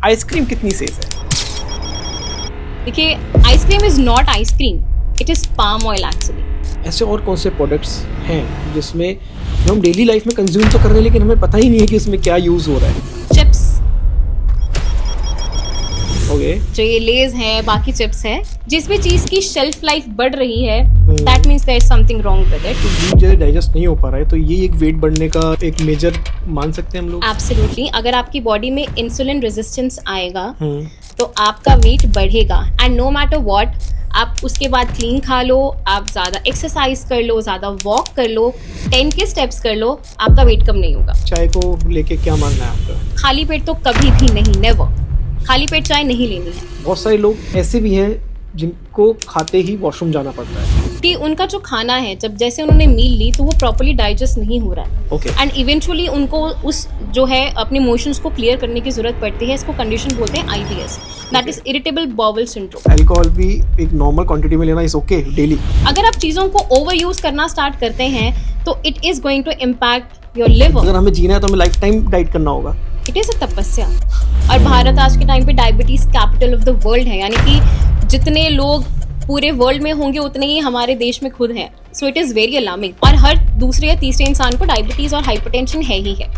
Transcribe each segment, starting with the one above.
Ice cream कितनी safe है? देखिए, ice cream is not ice cream, it is palm oil actually. ऐसे और कौन से प्रोडक्ट्स हैं जिसमें जो हम डेली लाइफ में कंज्यूम तो कर रहे हैं लेकिन हमें पता ही नहीं है कि उसमें क्या यूज हो रहा है? चिप्स, ओके, जो ये लेज है, बाकी चिप्स है, जिस भी चीज की शेल्फ लाइफ बढ़ रही है, that means there is something wrong with it. तो वीट जैसे डाइजेस्ट नहीं हो पा रहा है तो ये एक वेट बढ़ने का एक मेजर मान सकते हैं हम लोग? एब्सोल्युटली, अगर आपकी बॉडी में इंसुलिन रेजिस्टेंस आएगा हम्म, तो आपका वेट बढ़ेगा। एंड नो मैटर व्हाट, आप उसके बाद क्लीन खा लो, आप ज़्यादा एक्सरसाइज कर लो, ज़्यादा वॉक कर लो, 10 के स्टेप्स कर लो, आपका वेट कम नहीं होगा। चाय को लेके क्या मानना है आपका? खाली पेट तो कभी भी नहीं, नेवर। खाली पेट चाय नहीं लेनी है। बहुत सारे लोग ऐसे भी हैं जिनको खाते ही वॉशरूम जाना पड़ता है। कि उनका जो खाना है, जब जैसे उन्होंने मील ली तो वो प्रॉपर्ली डाइजेस्ट नहीं हो रहा है, ओके, एंड इवेंचुअली उनको उस जो है अपने इमोशंस को क्लियर करने की जरूरत पड़ती है। इसको कंडीशन बोलते हैं IBS, that is irritable bowel syndrome. Alcohol भी एक नॉर्मल क्वांटिटी में लेना इज ओके डेली? अगर आप चीज़ों को ओवर यूज करना स्टार्ट करते हैं तो it is going to impact your liver. अगर हमें जीना है तो हमें लाइफ टाइम डाइट करना होगा। इट इज अ तपस्या। और भारत आज के टाइम पे diabetes capital of the world है, यानी कि जितने लोग पूरे वर्ल्ड में होंगे उतने ही हमारे देश में खुद हैं। सो इट इज वेरी अलार्मिंग, और हर दूसरे या तीसरे इंसान को डायबिटीज और हाइपरटेंशन है ही है।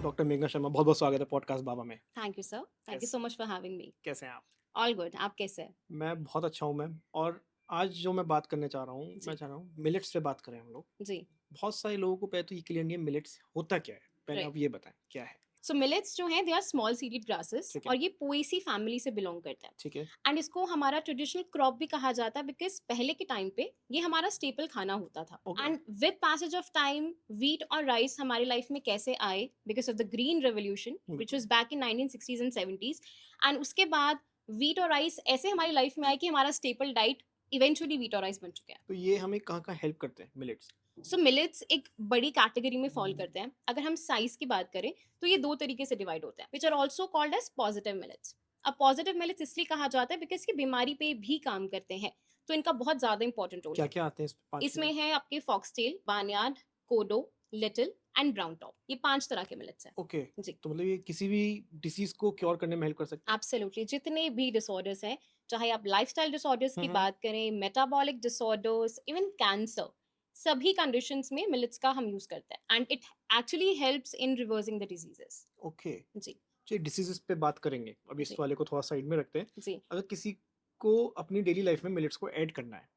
डॉक्टर मेघना शर्मा, बहुत बहुत स्वागत है पॉडकास्ट बाबा में। Thank you sir, thank you Yes. So much for having me. कैसे हैं आप? ऑल गुड, आप कैसे हैं? मैं बहुत अच्छा हूँ मैम। और आज जो मैं बात करने चाह रहा हूँ, मैं चाह रहा हूँ मिलेट्स पे बात करें हम लोग। जी, बहुत सारे लोगों को पहले तो ये क्लियर नहीं है मिलेट्स होता क्या है। पहले Right. आप ये बताएं क्या है। सो मिलेट्स जो हैं they are small seeded grasses, ठीक है। और ये पोएसी फैमिली से बिलोंग करते हैं। ठीक है। एंड इसको हमारा ट्रेडिशनल क्रॉप भी कहा जाता है, बिकॉज पहले के टाइम पे ये हमारा स्टेपल खाना होता था। Okay. And with passage of time wheat और राइस हमारी लाइफ में कैसे आए, because of the green revolution which was back in 1960s and 70s। And उसके बाद वीट और राइस ऐसे हमारी लाइफ में आए कि हमारा स्टेपल डाइट इवेंचुअली वीट और राइस बन चुका है। तो ये हमें कहाँ कहाँ हेल्प करते हैं मिलेट्स? सो मिलेट्स एक बड़ी कैटेगरी में फॉल करते हैं। अगर हम साइज की बात करें तो ये दो तरीके से डिवाइड होते हैं, which are also called as positive millets. अब पॉजिटिव मिलेट्स इसलिए कहा जाता है बिकॉज की बीमारी पे भी काम करते हैं, तो इनका बहुत ज्यादा इंपॉर्टेंट रोल क्या है। क्या आते हैं इस पांच इसमें में? है आपके foxtail, barnyard, kodo, little and brown top. ये 5 तरह के मिलेट्स हैं। ओके, जी, तो मतलब ये किसी भी डिसीज को क्योर करने में हेल्प कर सकते एब्सोल्युटली। जितने भी डिसऑर्डर्स हैं, चाहे आप लाइफस्टाइल डिसऑर्डर्स की हम्म। बात करें, मेटाबॉलिक डिसऑर्डर्स, इवन कैंसर, सभी कंडीशंस में मिलेट्स का हम यूज करते हैं, and it actually helps in reversing the diseases. हैं? ओके, जी, चलिए डिसीजेस पे बात करेंगे। अब इस जी, वाले को थोड़ा साइड में रखते हैं। जी। अगर किसी को अपनी डेली लाइफ में मिलेट्स को ऐड करना है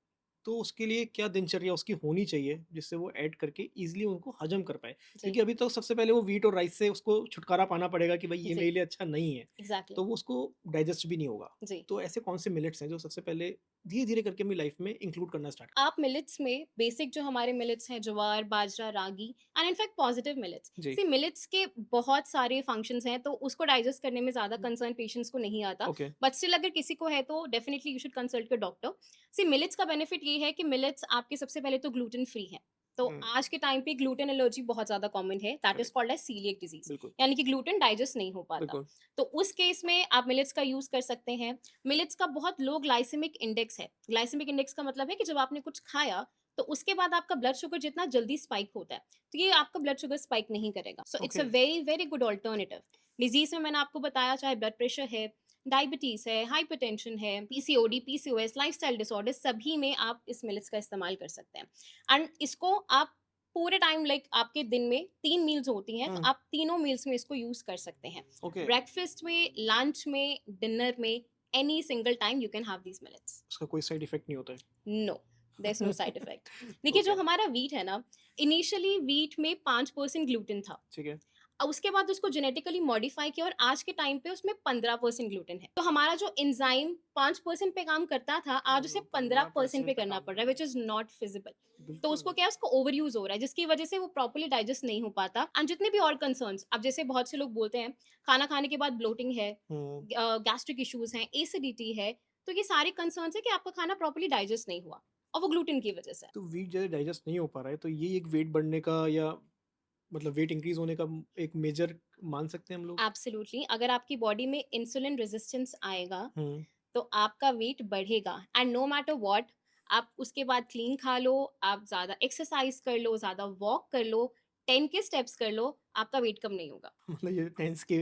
तो उसके लिए क्या दिनचर्या उसकी होनी चाहिए जिससे वो ऐड करके इजीली उनको हजम कर पाए? जी, क्योंकि अभी तो सबसे पहले वो वीट और राइस से उसको छुटकारा पाना पड़ेगा कि भाई ये जी, मेरे लिए अच्छा नहीं है, एग्जैक्टली। तो वो उसको डाइजेस्ट भी नहीं होगा। जी, तो ऐसे कौन से मिलेट्स हैं जो सबसे पहले धीरे धीरे करके अपनी लाइफ में इंक्लूड करना स्टार्ट आप मिलेट्स में बेसिक जो हमारे मिलेट्स हैं, ज्वार, बाजरा, रागी, एंड इनफैक्ट पॉजिटिव मिलेट्स। जी, सी मिलेट्स के बहुत सारे फंक्शंस हैं, तो उसको डाइजेस्ट करने में ज्यादा कंसर्न पेशेंट्स को नहीं आता। ओके, बट स्टिल अगर किसी को है तो definitely you should consult your doctor. See millets का बेनिफिट ये है कि मिलेट्स आपके सबसे पहले तो ग्लूटेन फ्री है। तो आज के टाइम पे ग्लूटेन एलर्जी बहुत ज्यादा कॉमन है, that is correct, called as celiac disease, बिल्कुल, यानी कि ग्लूटेन डाइजेस्ट नहीं हो पाता। बिल्कुल, तो उस केस में आप मिलेट्स का यूज कर सकते हैं। मिलेट्स का बहुत लो ग्लाइसेमिक इंडेक्स है। ग्लाइसेमिक इंडेक्स का मतलब है कि जब आपने कुछ खाया तो उसके बाद आपका ब्लड शुगर जितना जल्दी स्पाइक होता है, तो ये आपका ब्लड शुगर स्पाइक नहीं करेगा। So it's a okay. Very very good alternative. Disease में मैंने आपको बताया, चाहे ब्लड प्रेशर है, डायबिटीज है, हाइपरटेंशन है, PCOD, PCOS, लाइफस्टाइल डिसऑर्डर, सभी में आप इस मिलेट्स का इस्तेमाल कर सकते हैं। एंड इसको आप पूरे टाइम, लाइक आपके दिन में 3 मील्स होती हैं, तो आप तीनों मील्स में इसको यूज कर सकते हैं। ओके, ब्रेकफास्ट में, लंच में, डिनर में, any single time you can have these millets. उसका कोई साइड इफेक्ट नहीं होता है? No, there is no side effect. देखिए, जो ओके, हमारा वीट है ना, इनिशियली वीट में 5% ग्लूटेन था। ठीक है, अब उसके बाद उसको जेनेटिकली मॉडिफाई किया और आज के टाइम पे उसमें 15% ग्लूटेन है। तो हमारा जो एंजाइम 5% पे काम करता था, आज उसे 15% पे करना पड़ रहा है, विच इज नॉट फिजिबल। तो बिल्कुल, उसको क्या है, उसको ओवर यूज हो रहा है, जिसकी वजह से वो प्रॉपर्ली डाइजेस्ट नहीं हो पाता। एंड जितने भी और कंसर्न्स, अब जैसे बहुत से लोग बोलते हैं खाना खाने के बाद ब्लोटिंग है, गैस्ट्रिक इश्यूज हैं, एसिडिटी है, तो ये सारे कंसर्न्स है कि आपका खाना प्रॉपर्ली डाइजेस्ट नहीं हुआ, और वो ग्लूटेन की वजह से है। तो वीट जैसे डाइजेस्ट नहीं हो पा रहा है तो ये एक वेट बढ़ने का या मतलब वेट इंक्रीज होने का एक मेजर मान सकते हैं हम लोग? एब्सोल्युटली, अगर आपकी बॉडी में इंसुलिन रेजिस्टेंस आएगा हम्म, तो आपका वेट बढ़ेगा एंड नो मैटर व्हाट, आप उसके बाद क्लीन खा लो, आप ज़्यादा एक्सरसाइज कर लो, ज़्यादा वॉक कर लो, 10 के स्टेप्स कर लो, आपका वेट कम नहीं होगा। मतलब ये 10 के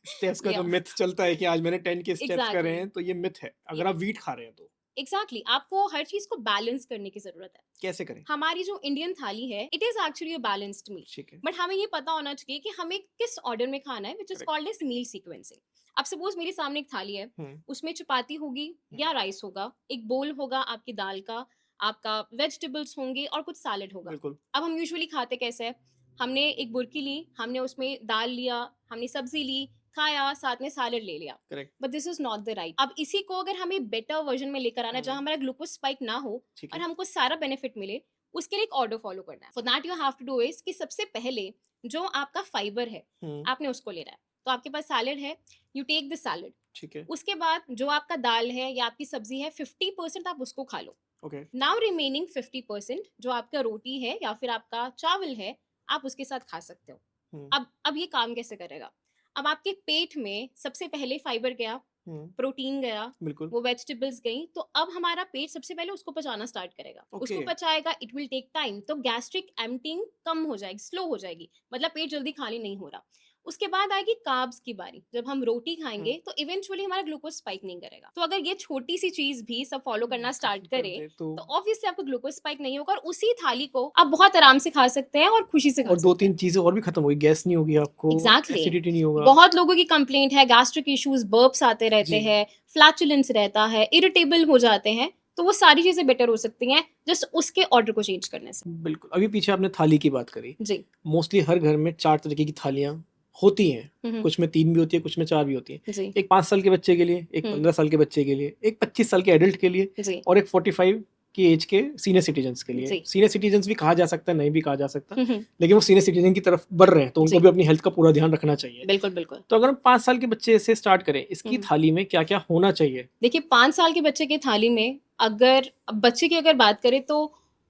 स्टेप्स का जो या मिथ चलता है कि आज मैंने 10 के स्टेप्स करे एग्जैक्टली, हैं, तो ये मिथ है, अगर आप व्हीट खा रहे हैं तो। एग्जैक्टली आपको हर चीज़ को बैलेंस करने की ज़रूरत है। कैसे करें? हमारी जो इंडियन थाली है, it is actually a balanced meal, ठीक है, बट हमें ये पता होना चाहिए कि हमें किस ऑर्डर में खाना है, which is correct. Called as meal sequencing. अब सपोज़ मेरे सामने एक थाली है, हुँ, उसमें चपाती होगी हुँ, या राइस होगा, एक बोल होगा आपकी दाल का, आपका वेजिटेबल्स होंगे और कुछ सैलेड होगा। बिल्कुल, अब हम यूजुअली खाते कैसे हैं? हमने एक बुरकी ली, हमने उसमें दाल लिया, हमने सब्ज़ी ली, खाया, साथ में सैलेड ले लिया। Correct. But this is not the right. अब इसी को अगर हमें बेटर वर्ज़न में लेकर आना है, जहाँ हुँ, हमारा ग्लूकोज़ स्पाइक ना हो ठीक और है। हमको सारा बेनिफिट मिले, उसके लिए एक ऑर्डर फॉलो करना है। For that you have to do is कि सबसे पहले जो आपका फाइबर है, हुँ, आपने उसको लेना है। तो आपके पास सैलेड है, यू टेक द सैलेड। ठीक है, उसके बाद जो आपका दाल है या आपकी सब्जी है, 50% आप उसको खा लो। ओके। नाउ रिमेनिंग 50% जो आपका रोटी है या फिर आपका चावल है, आप उसके साथ खा सकते हो। हुँ, अब ये काम कैसे करेगा? अब आपके पेट में सबसे पहले फाइबर गया, हुँ, प्रोटीन गया, बिल्कुल, वो वेजिटेबल्स गई, तो अब हमारा पेट सबसे पहले उसको पचाना स्टार्ट करेगा। ओके। उसको पचाएगा, इट विल टेक टाइम, तो गैस्ट्रिक एम्पटिंग कम हो जाएगी, स्लो हो जाएगी, मतलब पेट जल्दी खाली नहीं हो रहा। उसके बाद आएगी कार्ब्स की बारी। जब हम रोटी हुँ, खाएँगे तो इवेंचुअली हमारा ग्लूकोज़ स्पाइक नहीं करेगा। तो अगर ये छोटी-सी चीज़ भी सब फॉलो करना स्टार्ट कर करें, दे तो तो ऑब्वियसली आपको ग्लूकोज़ स्पाइक नहीं होगा और उसी थाली को आप बहुत आराम से खा सकते हैं और खुशी से खा और सकते हैं। 2-3 चीज़ें और भी खत्म हो गई, गैस नहीं होगी आपको, एग्जैक्टली एसिडिटी नहीं होगा। बहुत लोगों की कंप्लेंट है, गैस्ट्रिक इश्यूज, बर्प्स आते रहते जी, हैं, फ्लैचुलेंस रहता है, इरिटेबल हो जाते हैं, तो वो सारी चीजें बेटर हो सकती हैं जस्ट उसके ऑर्डर को चेंज करने से। बिल्कुल। अभी पीछे आपने थाली की बात करी। जी। मोस्टली हर घर में 4 तरीके की थालियाँ होती हैं। हम्म। कुछ में 3 भी होती है, कुछ में 4 भी होती हैं। जी। एक 5 साल के बच्चे के लिए, एक हम्म। 15 साल के बच्चे के लिए, एक 25 साल के एडल्ट के लिए जी। और एक 45 की एज के सीनियर सिटीजन्स के लिए। जी। सीनियर सिटीजन्स भी कहा जा सकता है, नहीं भी कहा जा सकता, हम्म। लेकिन वो सीनियर सिटीजन की तरफ बढ़ रहे हैं, तो उनको जी। भी अपनी हेल्थ का पूरा ध्यान रखना चाहिए। बिल्कुल बिल्कुल। तो अगर हम 5 साल के बच्चे से स्टार्ट करें, इसकी हम्म। थाली में क्या-क्या होना चाहिए? देखिए 5 साल के बच्चे की थाली में अगर अब बच्चे की अगर बात करें तो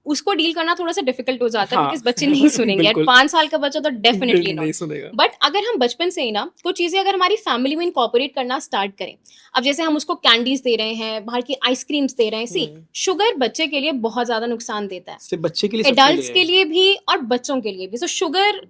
उसको डील करना थोड़ा-सा डिफ़िकल्ट हो जाता है हाँ, बिकॉज़ बच्चे नहीं सुनेंगे, एट बिल्कुल। 5 साल का बच्चा तो डेफ़िनिटली नहीं नॉट। सुनेगा। बट अगर हम बचपन से ही ना कुछ चीज़ें अगर हमारी फैमिली में इनकॉर्पोरेट करना स्टार्ट करें, अब जैसे हम उसको कैंडीज़ दे रहे हैं, बाहर की आइसक्रीम्स दे रहे हैं, सी हुँ, शुगर बच्चे के लिए बहुत ज़्यादा नुकसान देता है, सिर्फ़ बच्चे के लिए सबके एडल्ट्स लिए के है। लिए भी और बच्चों के लिए भी। So sugar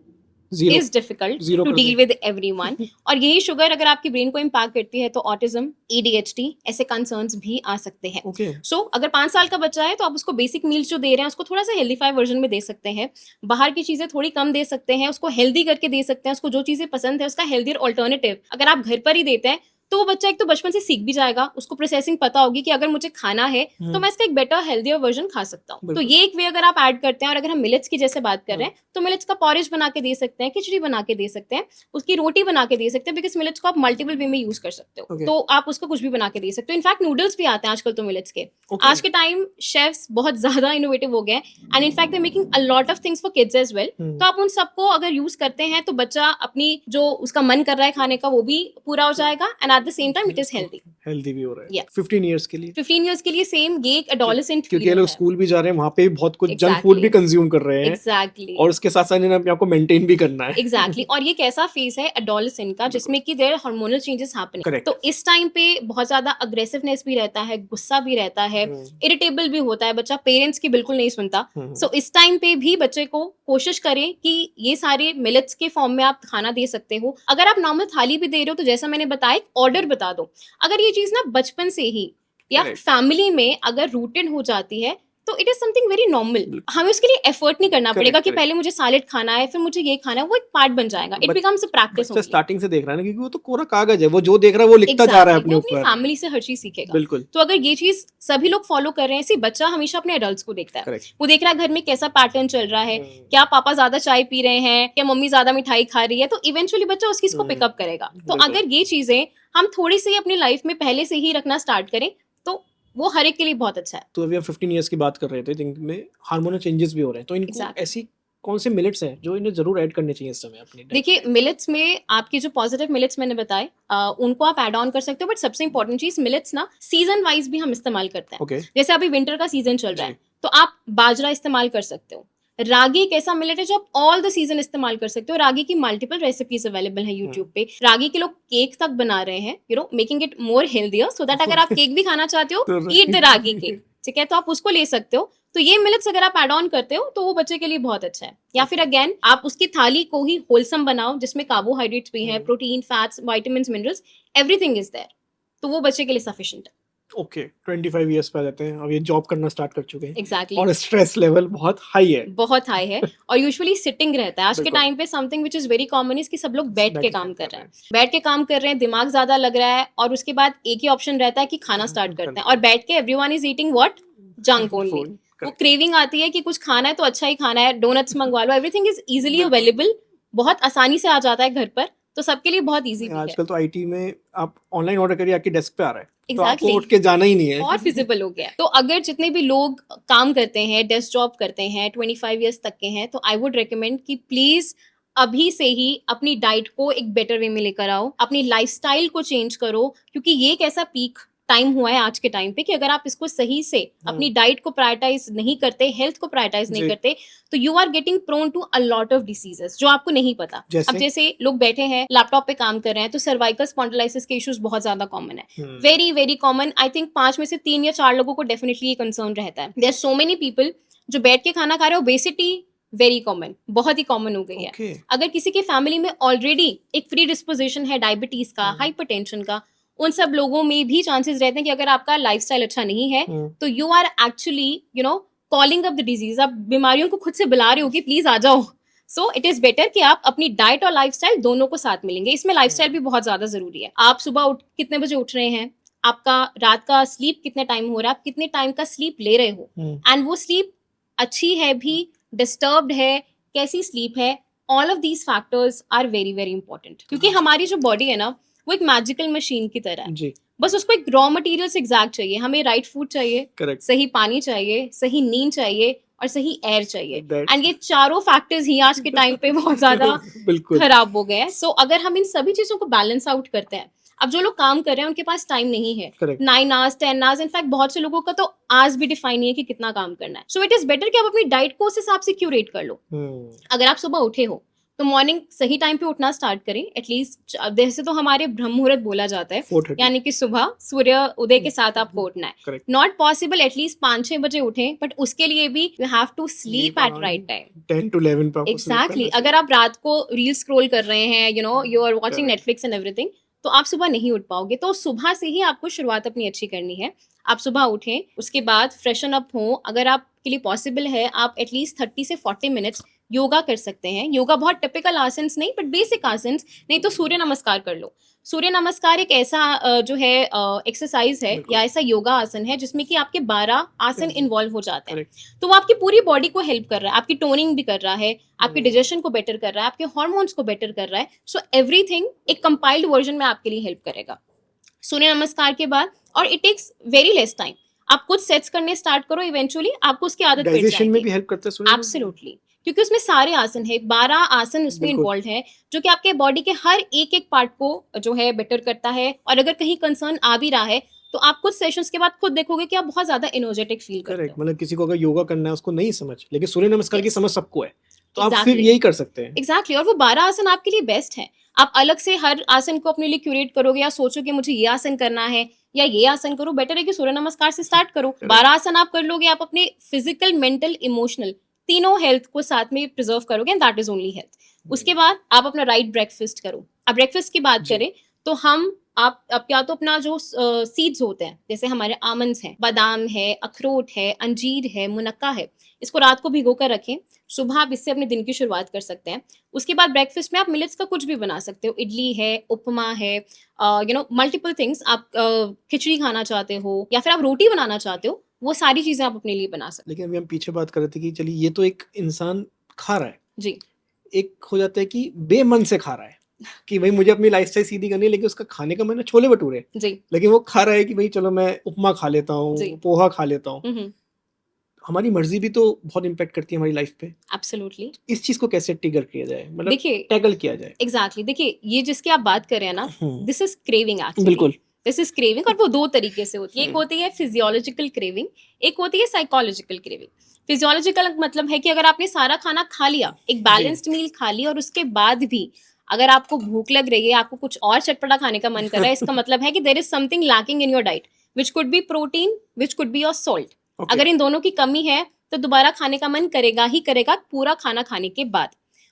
0 is difficult 0 to कर डील दें। With everyone. और यही शुगर अगर आपकी ब्रेन को इम्पैक्ट करती है तो ऑटिज्म, एडीएचडी ऐसे कंसर्न्स भी आ सकते हैं। ओके, सो अगर 5 साल का बच्चा है तो आप उसको बेसिक मील्स जो दे रहे हैं उसको थोड़ा सा हेल्दीफाई वर्जन में दे सकते हैं, बाहर की चीजें थोड़ी कम दे सकते हैं, उसको हेल्दी करके दे सकते हैं, उसको जो चीजें पसंद है उसका हेल्दियर ऑल्टरनेटिव अगर आप घर पर ही देते हैं तो वो बच्चा एक तो बचपन से सीख भी जाएगा, उसको प्रोसेसिंग पता होगी कि अगर मुझे खाना है तो हुँ, मैं इसका एक बेटर हेल्दियर वर्जन खा सकता हूँ। तो बिल्कुल। ये एक वे अगर आप ऐड करते हैं। और अगर हम मिलेट्स की जैसे बात कर रहे हुँ, हैं तो मिलेट्स का पॉरेज बना के दे सकते हैं, खिचड़ी बना के दे सकते हैं, उसकी रोटी बना के दे सकते हैं, बिकॉज मिलेट्स को आप मल्टीपल वे में यूज कर सकते हो, ओके, तो आप उसको कुछ भी बना के दे सकते हो। इनफैक्ट नूडल्स भी आते हैं आजकल तो मिलेट्स के। ओके, आज के टाइम शेफ्स बहुत ज्यादा इनोवेटिव हो गए हैं and in fact they making a lot of things for kids as well. हुँ, तो आप उन सबको अगर यूज करते हैं तो बच्चा अपनी जो उसका मन कर रहा है खाने का वो भी पूरा हो जाएगा and eight the same time it is healthy. Healthy भी हो रहा है। या 15 इयर्स के लिए 15 ईयर्स के लिए सेम, ये एक क्यों एडोलेसेंट क्योंकि ये पीरियड लोग है। स्कूल भी जा रहे हैं, वहाँ पे भी बहुत कुछ जंक फूड भी एग्जैक्टली कंज़्यूम कर रहे हैं एग्जैक्टली और उसके साथ-साथ इन्हें अपने आप को मेंटेन भी करना है। एग्जैक्टली और ये एक ऐसा फेज है एडोलेसेंट का बिल्कुल, जिसमें कि there hormonal changes happening, correct. तो इस टाइम पे बहुत ज्यादा अग्रेसिवनेस भी रहता है, गुस्सा भी रहता है, हुँ, इरिटेबल भी होता है बच्चा, पेरेंट्स की बिल्कुल नहीं सुनता। हुँ, सो इस टाइम पे भी बच्चे को कोशिश करें कि ये सारे मिलेट्स के फॉर्म में आप खाना दे सकते हो। अगर आप नॉर्मल थाली भी दे रहे हो तो जैसा मैंने बताया एक ऑर्डर बता दो। अगर ये चीज ना बचपन से ही या करेक्ट, फैमिली में अगर रूटेड हो जाती है तो it is something very normal. बिल्कुल, हमें उसके लिए एफर्ट नहीं करना पड़ेगा करेक्ट, कि करेक्ट। पहले मुझे सैलेड खाना है फिर मुझे ये खाना है, वो एक पार्ट बन जाएगा, इट बच बिकम्स अ प्रैक्टिस बच्चा ओनली। स्टार्टिंग से देख रहा है ना, क्योंकि वो तो कोरा कागज़ है, वो जो देख रहा है वो लिखता जा रहा है एग्जैक्टली अपने वो अपनी ऊपर। फैमिली से हर चीज सीखेगा। बिल्कुल, तो अगर ये चीज सभी लोग फॉलो कर रहे हैं, सी बच्चा हमेशा अपने एडल्ट्स को देखता है, करेक्ट। वो देख रहा है घर में कैसा पैटर्न चल रहा है, हुँ, क्या पापा ज्यादा चाय पी रहे हैं, क्या मम्मी ज्यादा मिठाई खा रही है, तो इवेंचुअली बच्चा उस चीज को हुँ, पिकअप करेगा। तो बिल्कुल। अगर ये चीजें हम थोड़ी सी अपनी लाइफ में पहले से ही रखना स्टार्ट करें तो वो हर एक के लिए बहुत अच्छा है। तो अभी हम 15 इयर्स की बात कर रहे थे जिनमें हार्मोनल चेंजेस भी हो रहे हैं, तो इनको एग्जैक्टली ऐसी कौन से मिलेट्स हैं जो इन्हें ज़रूर ऐड करने चाहिए इस समय अपनी डाइट देखिए में? मिलेट्स में आपके जो पॉजिटिव मिलेट्स मैंने बताए उनको आप ऐड ऑन कर सकते हो, बट सबसे इंपॉर्टेंट चीज मिलेट्स ना सीजन वाइज भी हम इस्तेमाल करते हैं। ओके, जैसे अभी विंटर का सीजन चल रहा जी, है तो आप बाजरा इस्तेमाल कर सकते हो, रागी एक ऐसा मिलेट है जो आप ऑल द सीजन इस्तेमाल कर सकते हो। रागी की मल्टीपल रेसिपीज अवेलेबल है यूट्यूब पे। रागी के लोग केक तक बना रहे हैं, making it more healthier, so that अगर आप केक भी खाना चाहते हो, तो ईट द रागी केक, ठीक है, तो आप उसको ले सकते हो। तो ये मिलेट्स अगर आप ऐड ऑन करते हो तो वो बच्चे के लिए बहुत अच्छा है। या फिर अगेन आप उसकी थाली को ही होलसम बनाओ, जिसमें कार्बोहाइड्रेट्स भी हैं, protein, fats, vitamin, minerals, everything is there, तो वो बच्चे के लिए सफिशिएंट है। ओके, 25 ईयर्स पे आ जाते हैं, अब ये जॉब करना स्टार्ट कर चुके हैं एग्जैक्टली और स्ट्रेस लेवल बहुत हाई है। बहुत हाई है और यूजुअली सिटिंग रहता है। आज के बिल्कुल। टाइम पे something which is very common is कि सब लोग बैठ के काम कर रहे हैं, हैं। बैठ के काम कर रहे हैं, दिमाग ज्यादा लग रहा है, और उसके बाद एक ही ऑप्शन रहता है कि खाना स्टार्ट करते हैं, और बैठ के everyone is eating what, junk only. वो क्रेविंग आती है कि कुछ खाना है तो अच्छा ही खाना है, डोनट्स मंगवा लो, एवरीथिंग इज इजीली अवेलेबल, बहुत आसानी से आ जाता है घर पर, तो सबके लिए बहुत इजी भी है। आजकल तो आईटी में आप ऑनलाइन ऑर्डर करिए, आपकी डेस्क पे आ रहा है, तो आपको एग्जैक्टली उठ के जाना ही नहीं है। और फिजिबल हो गया। तो अगर जितने भी लोग काम करते हैं, डेस्क जॉब करते हैं, 25 ईयर्स तक के हैं, तो आई वुड रिकमेंड कि प्लीज अभी से ही अपनी डाइट को एक बेटर वे में लेकर आओ, अपनी लाइफस्टाइल को चेंज करो, क्योंकि ये एक ऐसा पीक टाइम हुआ है आज के टाइम पे कि अगर आप इसको सही से अपनी डाइट को प्रायोरिटाइज नहीं करते, हेल्थ को प्रायोरिटाइज नहीं जी। करते, तो you are getting prone to a lot of diseases जो आपको नहीं पता। जैसे? अब जैसे लोग बैठे हैं लैपटॉप पे काम कर रहे हैं, तो सर्वाइकल स्पॉन्डिलाइसिस के इश्यूज बहुत ज्यादा कॉमन है, very very common. I think 5 में से 3 या 4 लोगों को डेफिनेटली ये कंसर्न रहता है। देयर सो मेनी पीपल जो बैठ के खाना खा रहे हो, ओबेसिटी वेरी कॉमन, बहुत ही कॉमन हो गई है। ओके, अगर किसी के फैमिली में ऑलरेडी एक प्री डिस्पोजिशन है डायबिटीज का, हाइपरटेंशन का, उन सब लोगों में भी चांसेस रहते हैं कि अगर आपका लाइफस्टाइल अच्छा नहीं है, तो you are actually calling up the disease, आप बीमारियों को खुद से बुला रहे हो कि प्लीज आ जाओ। सो इट इज बेटर कि आप अपनी डाइट और लाइफस्टाइल दोनों को साथ मिलेंगे। इसमें लाइफस्टाइल भी बहुत ज्यादा जरूरी है। आप सुबह कितने बजे उठ रहे हैं, आपका रात का स्लीप कितने टाइम हो रहा है, आप कितने टाइम का स्लीप ले रहे हो, एंड वो स्लीप अच्छी है भी, डिस्टर्ब्ड है, कैसी स्लीप है, all of these factors are very very important. क्योंकि हमारी जो बॉडी है ना, वो एक मैजिकल मशीन की तरह है। जी, बस उसको एक रॉ मटेरियल्स एग्जैक्ट चाहिए, हमें राइट फूड चाहिए, करेक्ट, सही पानी चाहिए, सही नींद चाहिए, और सही एयर चाहिए। That's- एंड ये चारों फैक्टर्स ही आज के टाइम पे बहुत ज्यादा बिल्कुल, खराब हो गए हैं। सो अगर हम इन सभी चीजों को बैलेंस आउट करते हैं, अब जो लोग काम कर रहे हैं उनके पास टाइम नहीं है, करेक्ट, 9 आवर्स 10 आवर्स, इनफैक्ट बहुत से लोगों का तो आज भी डिफाइन नहीं है कि कितना काम करना है। सो इट इज बेटर कि आप अपनी डाइट को उस हिसाब से क्यूरेट कर लो। अगर आप सुबह उठे हो तो मॉर्निंग सही टाइम पे उठना स्टार्ट करें, एटलीस्ट जैसे तो हमारे ब्रह्म मुहूर्त बोला जाता है, 4:30, यानी कि सुबह सूर्य उदय के साथ आपको उठना है। करेक्ट, नॉट पॉसिबल एटलीस्ट 5-6 बजे उठें, बट उसके लिए भी you have to sleep at right time. 10 to 11 पे आपको sleep एग्जैक्टली, करना अगर आप रात को रील स्क्रॉल कर रहे हैं, you are watching Correct. Netflix and everything, तो आप सुबह नहीं उठ पाओगे। तो सुबह से ही आपको शुरुआत अपनी अच्छी करनी है। आप सुबह उठें, उसके बाद फ्रेशन अप हो, अगर आपके लिए पॉसिबल है आप एटलीस्ट 30 से 40 मिनट्स योगा कर सकते हैं। योगा बहुत टिपिकल आसन्स नहीं, बट बेसिक आसन्स, नहीं तो सूर्य नमस्कार कर लो। सूर्य नमस्कार एक ऐसा जो है एक्सरसाइज है बिल्कुल। या ऐसा योगा आसन है जिसमें कि आपके 12 आसन Correct. इन्वॉल्व हो जाते हैं। Correct. तो वो आपकी पूरी बॉडी को हेल्प कर रहा है, आपकी टोनिंग भी कर रहा है, आपके डाइजेशन को बेटर कर रहा है, आपके हार्मोन्स को बेटर कर रहा है। सो एवरीथिंग एक कंपाइल्ड वर्जन में आपके लिए हेल्प करेगा। सूर्य नमस्कार के बाद, और it takes very less time, आप कुछ सेट्स करने स्टार्ट करो, इवेंचुअली आपको उसकी आदत पड़ डाइजेशन में जाएगी। भी हेल्प करता है सूर्य नमस्कार? एब्सोल्युटली, क्योंकि उसमें सारे आसन है, 12 आसन उसमें बिल्कुल। इन्वॉल्व है, जो कि आपके बॉडी के हर एक एक पार्ट को जो है बेटर करता है। और अगर कहीं कंसर्न आ भी रहा है तो आप कुछ सेशंस के बाद खुद देखोगे कि आप बहुत ज्यादा एनर्जेटिक फील करते करेक्ट, हो। मतलब किसी को अगर योगा करना है उसको नहीं समझ, लेकिन सूर्य नमस्कार की Yes. समझ सबको है, तो आप Exactly. सिर्फ यही कर सकते हैं। एग्जैक्टली, और वो 12 आसन आपके लिए बेस्ट है। आप अलग से हर आसन को अपने लिए क्यूरेट करोगे या सोचो कि मुझे ये आसन करना है या ये आसन करो, बेटर है कि सूर्य नमस्कार से स्टार्ट करो। 12 आसन आप कर लोगे, आप अपने फिजिकल, मेंटल, इमोशनल तीनों हेल्थ को साथ में प्रिजर्व करोगे, and that is only health. उसके बाद आप अपना राइट ब्रेकफास्ट करो। अब ब्रेकफास्ट की बात जी। करें तो आप या तो अपना जो सीड्स होते हैं, जैसे हमारे आमंड्स हैं, बादाम है, अखरोट है, अंजीर है, मुनक्का है, इसको रात को भिगो कर रखें। सुबह आप इससे अपने दिन की शुरुआत कर सकते हैं। उसके बाद ब्रेकफास्ट में आप मिलेट्स का कुछ भी बना सकते हो, इडली है, उपमा है, मल्टीपल थिंग्स। आप खिचड़ी खाना चाहते हो या फिर आप रोटी बनाना चाहते हो, वो सारी चीजें आप अपने लिए बना सकते लेकिन अभी हम पीछे बात कर रहे थे कि चलिए ये तो एक इंसान खा रहा है, हो। जी, एक हो जाता है कि बेमन से खा रहा है कि भाई मुझे अपनी लाइफस्टाइल सीधी करनी है, लेकिन उसका खाने का मन है छोले भटूरे, जी, लेकिन वो खा रहा है कि भाई चलो मैं उपमा खा लेता हूँ, जी। पोहा खा लेता हूँ। हम्म, हमारी मर्जी भी तो बहुत इम्पैक्ट करती है हमारी लाइफ पे। एब्सोल्युटली। इस चीज को कैसे ट्रिगर किया जाए, मतलब देखिए, टैकल किया जाए? एग्जैक्टली, देखिए ये जिसकी आप बात कर रहे हैं ना, दिस इज क्रेविंग एक्चुअली। बिल्कुल। दिस इज क्रेविंग, और वो दो तरीके से होती है। एक हम्म। होती है फिजियोलॉजिकल क्रेविंग, एक होती है साइकोलॉजिकल क्रेविंग। फिजियोलॉजिकल मतलब है कि अगर आपने सारा खाना खा लिया, एक जी। बैलेंस्ड मील खा लिया, और उसके बाद भी अगर आपको भूख लग रही है, आपको कुछ और चटपटा खाने का मन कर रहा है, इसका मतलब है कि there is something lacking in your diet, which could be protein, which could be your salt. Okay. अगर इन दोनों की कमी है तो दोबारा खाने का मन करेगा ही करेगा पूरा खाना खाने के बाद।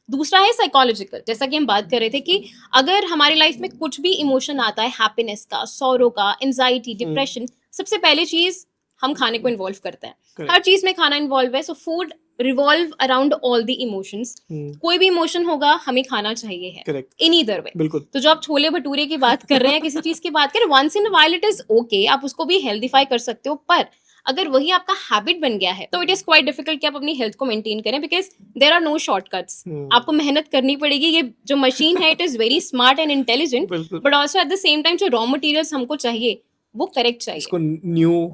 दूसरा है साइकोलॉजिकल, जैसा कि हम बात कर रहे थे कि अगर हमारी लाइफ में कुछ भी इमोशन आता है, हैप्पीनेस का, सौरो का, एंजाइटी, डिप्रेशन, सबसे पहले चीज हम खाने को इन्वॉल्व करते हैं। हर करेक्ट। चीज में खाना इन्वॉल्व है, so food revolve around all the emotions. कोई भी इमोशन होगा हमें खाना चाहिए है, करेक्ट। In either way. बिल्कुल। तो जो आप छोले भटूरे की बात कर रहे हैं, किसी चीज की बात करें, once in while it is okay, आप उसको भी हेल्दीफाई कर सकते हो, पर अगर वही आपका हैबिट बन गया है तो इट इज क्वाइट डिफिकल्ट कि आप अपनी हेल्थ को मेंटेन करें, because there are no shortcuts. आपको मेहनत करनी पड़ेगी। ये जो मशीन है, it is very smart and intelligent, बिल्कुल। But also at the same time जो रॉ मटेरियल्स हमको चाहिए वो करेक्ट चाहिए। इसको न्यू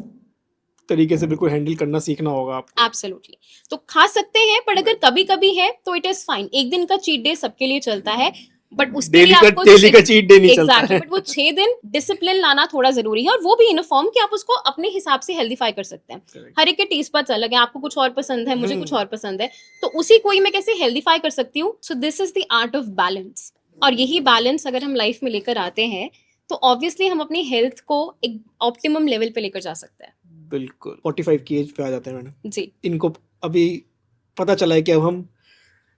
तरीके से बिल्कुल हैंडल करना सीखना होगा आपको। एब्सोल्युटली। तो खा सकते हैं, बट अगर कभी कभी है तो इट इज फाइन। एक दिन का चीट डे सबके लिए चलता है, बट उसके लिए आपको डेली का चीट डे नहीं चलता एग्जैक्टली, है। बट वो 6 दिन डिसिप्लिन लाना थोड़ा जरूरी है, और वो भी इन अ फॉर्म कि आप उसको अपने हिसाब से हेल्दीफाई कर सकते हैं। Correct. हर एक के टेस्ट बड्स अलग है, आपको कुछ और पसंद है, मुझे कुछ हम्म। और पसंद है, तो उसी को ही मैं कैसे हेल्दीफाई कर सकती हूँ। So this is the art of balance, और यही बैलेंस अगर हम लाइफ में लेकर आते हैं तो ऑब्वियसली हम अपनी हेल्थ को एक ऑप्टिमम लेवल पे लेकर जा सकते हैं। बिल्कुल। 45 की एज पे आ जाते हैं मैडम। जी इनको अभी पता चला है कि अब हम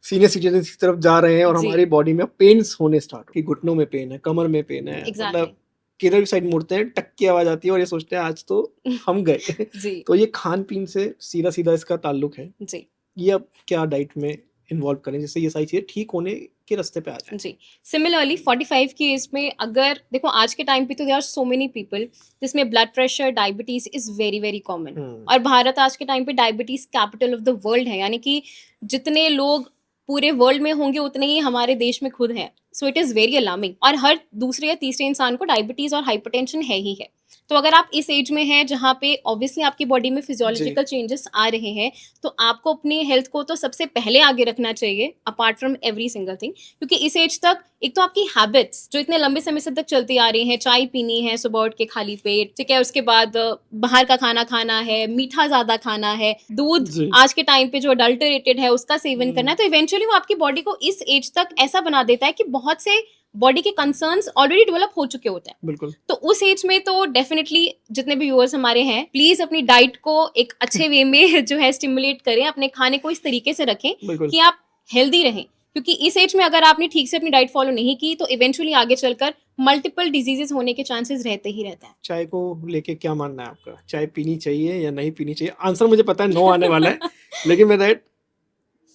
सीनियर सिटीजन की तरफ जा रहे हैं और जी। हमारी बॉडी में पेन्स होने स्टार्ट कि घुटनों में पेन है, कमर में पेन है, एग्जैक्टली। मतलब किधर भी साइड मुड़ते हैं टक की आवाज आती है और ये सोचते हैं आज तो हम गए। जी तो ये खान पीन से सीधा सीधा इसका ताल्लुक है। जी ये अब क्या डाइट में इन्वॉल्व करें जिससे ये सारी चीजें ठीक होने के रास्ते पे आ जाए। जी। सिमिलरली 45 की एज में अगर देखो, आज के टाइम पे तो there are so many people जिसमें blood pressure, diabetes is very very common. और भारत आज के टाइम पे diabetes capital of the world है, यानी कि जितने लोग पूरे वर्ल्ड में होंगे उतने ही हमारे देश में खुद हैं। सो इट इज वेरी अलार्मिंग, और हर दूसरे या तीसरे इंसान को डायबिटीज और हाइपरटेंशन है ही है। तो अगर आप इस एज में हैं जहाँ पे ऑब्वियसली आपकी बॉडी में फिजियोलॉजिकल चेंजेस आ रहे हैं, तो आपको अपनी हेल्थ को तो सबसे पहले आगे रखना चाहिए, apart from every single thing. क्योंकि इस एज तक एक तो आपकी हैबिट्स जो इतने लंबे समय से तक चलती आ रही हैं, चाय पीनी है सुबह उठ के खाली पेट, ठीक है, उसके बाद बाहर का खाना खाना है, मीठा ज्यादा खाना है, दूध जी। आज के टाइम पे जो अडल्टरेटेड है उसका सेवन करना है, तो इवेंचुअली वो आपकी बॉडी को इस एज तक ऐसा बना देता है कि बहुत से बॉडी के कंसर्न्स ऑलरेडी डेवलप हो चुके होते हैं। बिल्कुल। तो उस एज में तो डेफिनेटली जितने भी व्यूअर्स हमारे हैं, प्लीज अपनी डाइट को एक अच्छे वे में जो है स्टिमुलेट करें, अपने खाने को इस तरीके से रखें बिल्कुल। कि आप हेल्दी रहें। क्योंकि इस एज में अगर आपने ठीक से अपनी डाइट फॉलो नहीं की तो इवेंचुअली आगे चलकर मल्टीपल डिजीजेस होने के चांसेस रहते ही रहते हैं। चाय को लेके क्या मानना है आपका? चाय पीनी चाहिए या नहीं पीनी चाहिए? आंसर मुझे पता है नो आने वाला है, लेकिन मैं दैट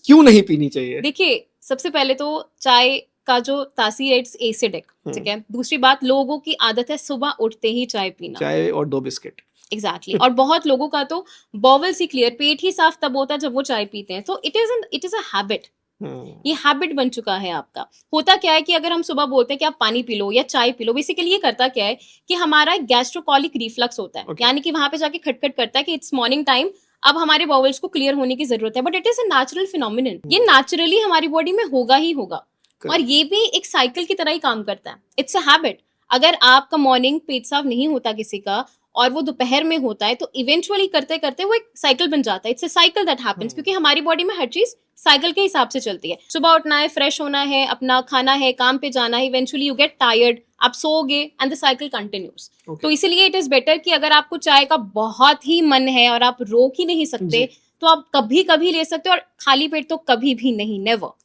क्यों नहीं पीनी चाहिए? देखिए, सबसे पहले तो चाय का जो तासीर है इट्स एसिडिक, ठीक है। दूसरी बात, लोगों की आदत है सुबह उठते ही चाय पीना। चाय और 2 बिस्किट। एग्जैक्टली और बहुत लोगों का तो बॉवल्स ही क्लियर, पेट ही साफ तब होता है जब वो चाय पीते हैं। तो इट इज अ हैबिट। ये हैबिट बन चुका है आपका। होता क्या है कि अगर हम सुबह बोलते हैं कि आप पानी पी लो या चाय पी लो, बेसिकली ये करता क्या है कि हमारा गैस्ट्रोकॉलिक रिफ्लक्स होता है, Okay. यानी कि वहां पे जाके खटखट करता है कि इट्स मॉर्निंग टाइम, अब हमारे बॉवल्स को क्लियर होने की जरूरत है। But it is a natural phenomenon, ये नेचुरली हमारी बॉडी में होगा ही होगा। और ये भी एक साइकिल की तरह ही काम करता है, इट्स अ हैबिट। अगर आपका मॉर्निंग पेट साफ नहीं होता किसी का और वो दोपहर में होता है, तो इवेंचुअली करते करते वो एक साइकिल बन जाता है। It's a cycle that happens, क्योंकि हमारी बॉडी में हर चीज साइकिल के हिसाब से चलती है। सुबह उठना है, फ्रेश होना है, अपना खाना है, काम पे जाना है, इवेंचुअली यू गेट टायर्ड, आप सोओगे एंड द साइकिल कंटिन्यूज। तो इसीलिए इट इज बेटर कि अगर आपको चाय का बहुत ही मन है और आप रोक ही नहीं सकते, तो आप कभी कभी ले सकते हो, और खाली पेट तो कभी भी नहीं, नेवर।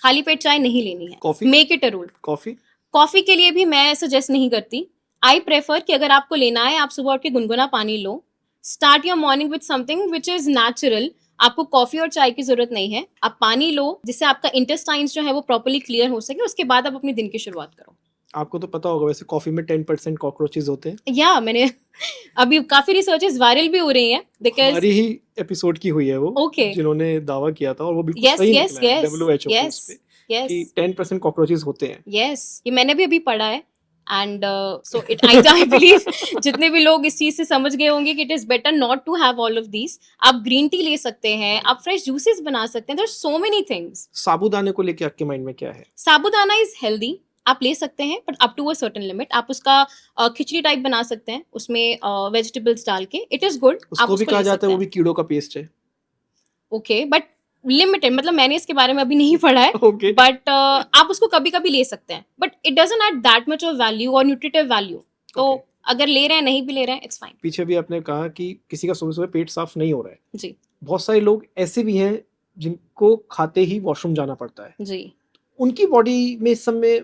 खाली पेट चाय नहीं लेनी है। Coffee? Make it a rule. Coffee? Coffee के लिए भी मैं सजेस्ट नहीं करती। आई प्रेफर कि अगर आपको लेना है, आप सुबह उठ के गुनगुना पानी लो। Start your morning with something which is natural. आपको कॉफी और चाय की जरूरत नहीं है, आप पानी लो जिससे आपका इंटेस्टाइन्स जो है वो प्रॉपर्ली क्लियर हो सके, उसके बाद आप अपने दिन की शुरुआत करो। आपको तो पता होगा वैसे कॉफी में 10% कॉकरोचेस होते हैं। या मैंने अभी काफी रिसर्चेस वायरल भी हो रही हैं, बिकॉज हमारी ही एपिसोड की हुई है वो, Okay. जिन्होंने दावा किया था और वो बिल्कुल यस सही यस निकला है यस WHO के यस उस पे यस कि 10% कॉकरोचेस होते हैं। यस, ये मैंने भी अभी पढ़ा है। And so it I believe जितने भी लोग इस चीज से समझ गए होंगे कि it is better not to have all of these. आप ग्रीन टी ले सकते हैं, आप फ्रेश जूसेस बना सकते हैं, there are so many things. साबूदाने को लेके आपके माइंड में क्या है? साबूदाना इज हेल्दी, आप ले सकते हैं, but up to a certain limit. आप उसका खिचड़ी टाइप बना सकते हैं उसमें वेजिटेबल्स डाल के, इट इज गुड, आप उसको भी उसको कहा ले जाता सकते है वो हैं। भी कीड़ों का पेस्ट है। ओके, बट लिमिटेड, मतलब मैंने इसके बारे में अभी नहीं पढ़ा है, ओके। बट आप उसको कभी कभी ले सकते हैं, but it doesn't add that much of value और न्यूट्रिटिव वैल्यू। तो ओके। अगर ले रहे हैं, नहीं भी ले रहे हैं, इट्स फाइन। पीछे भी आपने कहा कि किसी का सुबह सुबह पेट साफ नहीं हो रहा है। जी बहुत सारे लोग ऐसे भी हैं जिनको खाते ही वॉशरूम जाना पड़ता है। जी। उनकी बॉडी में इस समय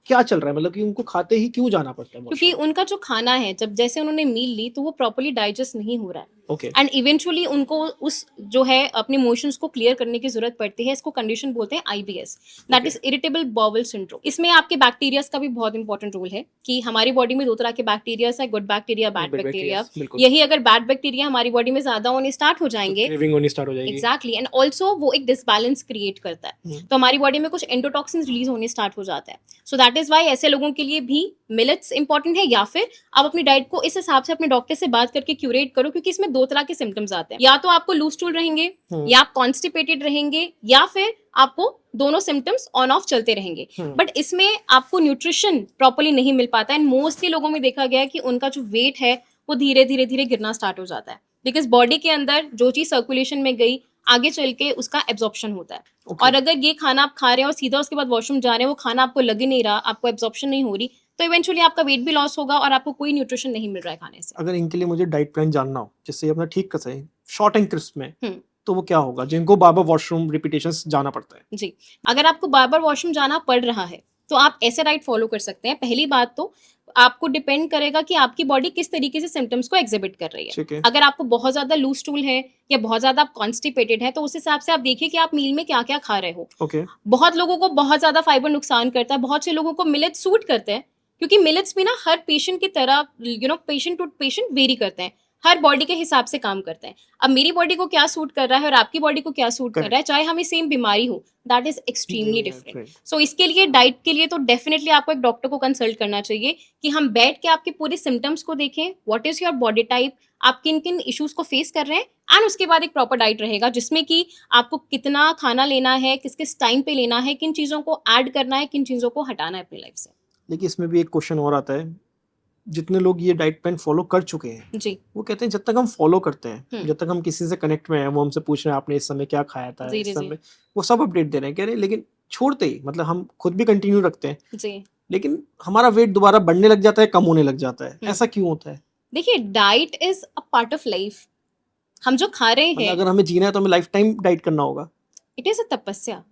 क्या चल रहा है, मतलब कि उनको खाते ही क्यों जाना पड़ता है क्योंकि वॉशरूम? उनका जो खाना है, जब जैसे उन्होंने मील ली तो वो प्रॉपर्ली डाइजेस्ट नहीं हो रहा है, ओके। एंड इवेंचुअली उनको उस जो है अपने मोशंस को क्लियर करने की जरूरत पड़ती है। इसको कंडीशन बोलते हैं IBS, that okay. Is irritable bowel syndrome. इसमें आपके बैक्टीरियाज का भी बहुत इंपॉर्टेंट रोल है कि हमारी बॉडी में दो तरह के बैक्टीरियाज है, गुड बैक्टीरिया, बैड बैक्टीरिया। बिल्कुल। यही अगर बैड बैक्टीरिया हमारी बॉडी में ज्यादा होने स्टार्ट हो तो जाएंगे, क्रेविंग होनी स्टार्ट हो जाएगी। एग्जैक्टली, एंड ऑल्सो वो एक डिसबैलेंस क्रिएट करता है, तो हमारी बॉडी में कुछ एंडोटॉक्सिन्स रिलीज होने स्टार्ट हो जाता है। सो दैट इज वाई ऐसे लोगों के लिए भी मिलेट्स इंपॉर्टेंट है, या फिर आप अपनी डाइट को इस हिसाब से अपने डॉक्टर से बात करके क्यूरेट करो, क्योंकि इसमें दो तरह के सिम्टम्स आते हैं, या तो आपको लूज स्टूल रहेंगे, या आप कॉन्स्टिपेटेड रहेंगे, या फिर आपको दोनों सिम्टम्स ऑन ऑफ चलते रहेंगे। बट इसमें आपको न्यूट्रिशन प्रॉपर्ली नहीं मिल पाता है, एंड मोस्टली लोगों में देखा गया है कि उनका जो वेट है वो धीरे धीरे धीरे गिरना स्टार्ट हो जाता है, बिकॉज बॉडी के अंदर जो चीज सर्कुलेशन में गई आगे चल के उसका एब्जॉर्प्शन होता है। Okay. और अगर ये खाना आप खा रहे हैं और सीधा उसके बाद वॉशरूम जा रहे हैं, वो खाना आपको लग ही नहीं रहा, आपको एब्जॉर्प्शन नहीं हो रही, तो इवेंचुअली आपका वेट भी लॉस होगा और आपको कोई न्यूट्रिशन नहीं मिल रहा है खाने से। अगर इनके लिए मुझे डाइट प्लान जानना हो जिससे ये अपना ठीक कर सके शॉर्ट एंड क्रिस्प में, हम्म। तो वो क्या होगा जिनको बार बार वॉशरूम रिपीटेशंस जाना पड़ता है? जी, अगर आपको बार बार वॉशरूम जाना पड़ रहा है तो आप ऐसे डाइट फॉलो कर सकते हैं। पहली बात तो आपको डिपेंड करेगा कि आपकी बॉडी किस तरीके से सिम्टम्स को एग्जिबिट कर रही है। ठीक है। अगर आपको बहुत ज्यादा लूज स्टूल है या बहुत ज्यादा आप कॉन्स्टिपेटेड है, तो उस हिसाब से आप देखिए कि आप मील में क्या क्या खा रहे हो। ओके। बहुत लोगों को बहुत ज्यादा फाइबर नुकसान करता है, बहुत से लोगों को मिलेट सूट करते हैं, क्योंकि मिलेट्स भी ना हर पेशेंट की तरह पेशेंट टू पेशेंट वेरी करते हैं, हर बॉडी के हिसाब से काम करते हैं। अब मेरी बॉडी को क्या सूट कर रहा है और आपकी बॉडी को क्या सूट कर रहा है, चाहे हमें सेम बीमारी हो, दैट इज एक्सट्रीमली डिफरेंट। सो इसके लिए डाइट के लिए तो डेफिनेटली आपको एक डॉक्टर को कंसल्ट करना चाहिए कि हम बैठ के आपके पूरे सिम्टम्स को देखें, what is your body type, आप किन किन इश्यूज को फेस कर रहे हैं, एंड उसके बाद एक प्रॉपर डाइट रहेगा जिसमें कि आपको कितना खाना लेना है, किस किस टाइम पे लेना है, किन चीजों को ऐड करना है, किन चीजों को हटाना है अपनी लाइफ से। लेकिन इसमें भी एक क्वेश्चन और आता है, जितने लोग ये डाइट प्लान फॉलो कर चुके हैं जी वो कहते हैं जब तक हम फॉलो करते हैं, जब तक हम किसी से कनेक्ट में हैं, वो हमसे पूछ रहे हैं आपने इस समय क्या खाया था, जी इस जी समय वो सब अपडेट दे रहे हैं, कह रहे हैं लेकिन छोड़ते ही मतलब हम खुद भी कंटिन्यू रखते हैं जी। लेकिन हमारा वेट दोबारा बढ़ने लग जाता है, कम होने लग जाता है, ऐसा क्यों होता है? देखिए, diet is a part of life. हम जो खा रहे मतलब हैं, अगर हमें जीना है तो हमें लाइफ टाइम डाइट करना होगा। इट इज अ तपस्या।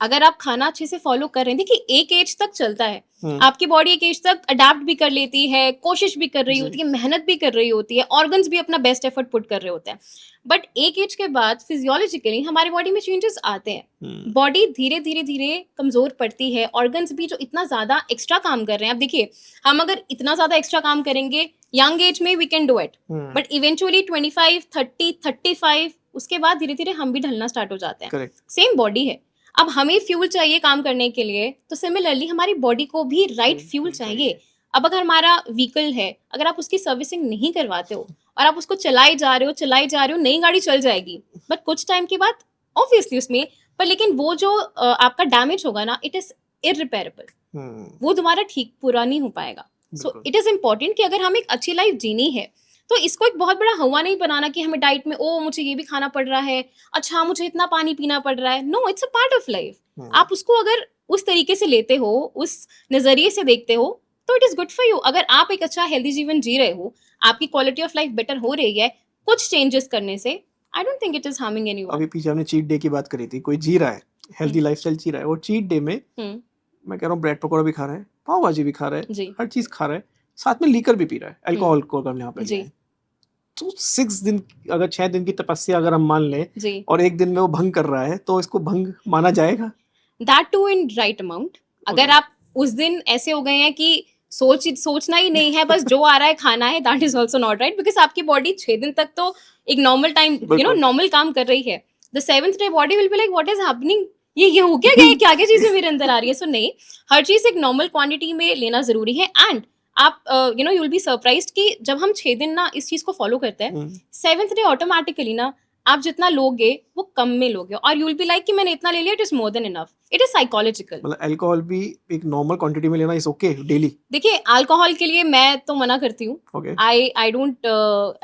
अगर आप खाना अच्छे से फॉलो कर रहे हैं, देखिए एक एज तक चलता है, आपकी बॉडी एक एज तक अडेप्ट भी कर लेती है, कोशिश भी कर रही होती है, मेहनत भी कर रही होती है, ऑर्गन्स भी अपना बेस्ट एफर्ट पुट कर रहे होते हैं, बट एक एज के बाद फिजियोलॉजिकली हमारी बॉडी में चेंजेस आते हैं, बॉडी धीरे धीरे धीरे कमजोर पड़ती है, ऑर्गन्स भी जो इतना ज्यादा एक्स्ट्रा काम कर रहे हैं, अब देखिए हम अगर इतना ज्यादा एक्स्ट्रा काम करेंगे यंग एज में we can do it, but eventually 25, 30, 35 उसके बाद धीरे धीरे हम भी ढलना स्टार्ट हो जाते हैं। सेम बॉडी है, अब हमें फ्यूल चाहिए काम करने के लिए, तो सिमिलरली हमारी बॉडी को भी राइट फ्यूल चाहिए। अब अगर हमारा व्हीकल है, अगर आप उसकी सर्विसिंग नहीं करवाते हो और आप उसको चलाए जा रहे हो, नई गाड़ी चल जाएगी, बट कुछ टाइम के बाद ऑब्वियसली उसमें पर लेकिन वो जो आपका डैमेज होगा ना, इट इज इररिपेरेबल, वो दोबारा ठीक पूरा नहीं हो पाएगा। सो इट इज इम्पोर्टेंट कि अगर हमें एक अच्छी लाइफ जीनी है तो इसको एक बहुत बड़ा हवा नहीं बनाना कि हमें डाइट में ओ मुझे ये भी खाना पड़ रहा है, अच्छा मुझे इतना पानी पीना पड़ रहा है। No, it's a part of life. आप उसको अगर उस तरीके से लेते हो, उस नजरिए से देखते हो, तो it is good for you. अगर आप एक अच्छा हेल्दी जीवन जी रहे हो, आपकी क्वालिटी ऑफ लाइफ बेटर हो रही है कुछ चेंजेस करने से, I don't think it is harming anyone. अभी पीछे हमने चीट डे की बात करी थी, कोई जी रहा है हेल्दी लाइफस्टाइल जी रहा है, और चीट डे में मैं कह रहा हूँ ब्रेड पकौड़ा भी खा रहा है, पाव भाजी भी खा रहा है, हर चीज खा रहा है, साथ में लीकर भी पी रहा है, अल्कोहल को हम यहाँ पे तो 6 दिन, अगर 6 दिन की तपस्या अगर हम मान लें और एक दिन में वो भंग कर रहा है, तो इसको भंग माना जाएगा? That too in right amount. अगर आप उस दिन ऐसे हो गए हैं कि सोचना ही नहीं है, बस जो आ रहा है खाना है, that is also not right, because आपकी बॉडी 6 दिन तक तो एक नॉर्मल टाइम नॉर्मल काम कर रही है। The 7th day body will be like what is happening, ये हो क्या गया, क्या क्या चीजें मेरे अंदर आ रही है। सो नहीं, हर चीज एक नॉर्मल क्वांटिटी में लेना जरूरी है। एंड आप यू विल बी सरप्राइज्ड कि जब हम 6 दिन ना इस चीज को फॉलो करते हैं, 7th डे ऑटोमेटिकली ना आप जितना लोगे वो कम में लोगे, और यू विल बी लाइक कि मैंने इतना ले लिया, it is more than enough. It is psychological. मतलब अल्कोहल भी एक नॉर्मल क्वांटिटी में लेना इज ओके डेली? देखिए अल्कोहल के लिए मैं तो मना करती हूँ, ओके। आई डोंट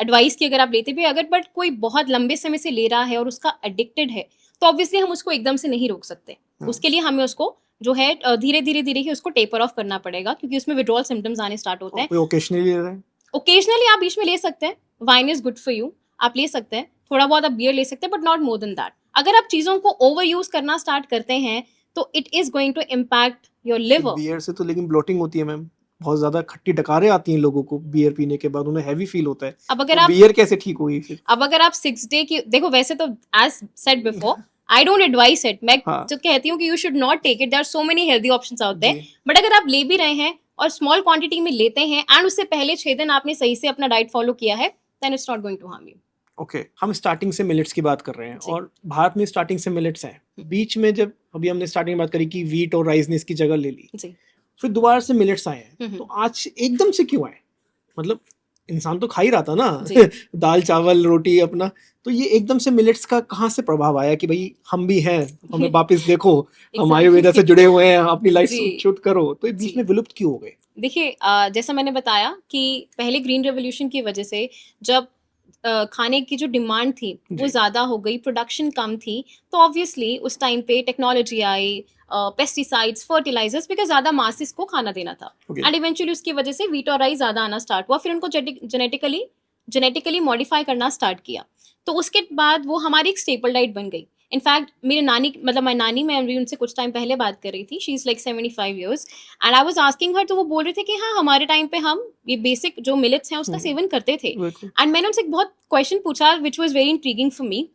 एडवाइस कि अगर आप लेते भी अगर, बट कोई बहुत लंबे समय से ले रहा है और उसका एडिक्टेड है तो ऑब्वियसली हम उसको एकदम से नहीं रोक सकते। उसके लिए हमें उसको जो है धीरे धीरे धीरे ही उसको टेपर ऑफ करना पड़ेगा, क्योंकि उसमें विड्रॉल सिम्टम्स आने स्टार्ट होते हैं। कोई ओकेशनली ले रहा है? ओकेजनली आप बीच में ले सकते हैं, wine is good for you, आप ले सकते हैं, थोड़ा बहुत आप बियर ले सकते हैं, but not more than that. अगर आप चीजों को ओवर यूज करना स्टार्ट करते हैं तो it is going to impact your liver. Beer से तो लेकिन ब्लोटिंग होती है मैम, बहुत ज्यादा खट्टी डकारें आती हैं लोगों को बियर पीने के बाद, उन्हें हैवी फील होता है। अब अगर तो आप बियर कैसे ठीक होगी फिर? अब अगर आप 6 डे की देखो, वैसे तो as said before I don't advise it, मैं हाँ। जो कहती हूँ कि you should not take it, there are so many healthy options out there, जी। बट अगर आप ले भी रहे हैं और स्मॉल क्वांटिटी में लेते हैं एंड उससे पहले 6 दिन आपने सही से अपना डाइट फॉलो किया है, then it's not going to harm you. Okay, हम स्टार्टिंग से मिलेट्स की बात कर रहे हैं जी। और भारत में स्टार्टिंग से मिलेट्स हैं। बीच में जब अभी हमने स्टार्टिंग में बात करी कि वीट और राइस ने इसकी जगह ले ली, जी। फिर दोबारा से मिलेट्स आए हैं, हम्म। तो आज एकदम से क्यों आए? मतलब इंसान तो खा ही रहा था ना जी। दाल चावल रोटी अपना, तो ये एकदम से मिलेट्स का कहाँ से प्रभाव आया कि भाई हम भी हैं, हमें वापस देखो, हम आयुर्वेदा से जुड़े हुए हैं, अपनी लाइफ जी। शुद्ध करो, तो ये बीच जी। में विलुप्त क्यों हो गए? देखिए जैसा मैंने बताया कि पहले ग्रीन रेवोल्यूशन की वजह से जब खाने की जो डिमांड थी वो जी। ज़्यादा हो गई, प्रोडक्शन कम थी, तो ऑब्वियसली उस टाइम पे टेक्नोलॉजी आई, पेस्टिसाइड्स, फर्टिलाइजर्स, बिकॉज ज़्यादा मासिस को खाना देना था, Okay. एंड इवेंचुअली उसकी वजह से वीट और राइस ज़्यादा आना स्टार्ट हुआ, फिर उनको जेनेटिकली मॉडिफाई करना स्टार्ट किया, तो उसके बाद वो हमारी एक स्टेपल डाइट बन गई। इनफैक्ट मेरे नानी, मतलब मेरी नानी, मैं अभी उनसे कुछ टाइम पहले बात कर रही थी, she is like 75 years, and I was asking हर, तो वो बोल रहे थे कि हाँ हमारे टाइम पे हम ये बेसिक जो मिलेट्स हैं उसका सेवन करते थे। बिल्कुल। एंड मैंने उनसे एक बहुत क्वेश्चन पूछा which was very intriguing for me.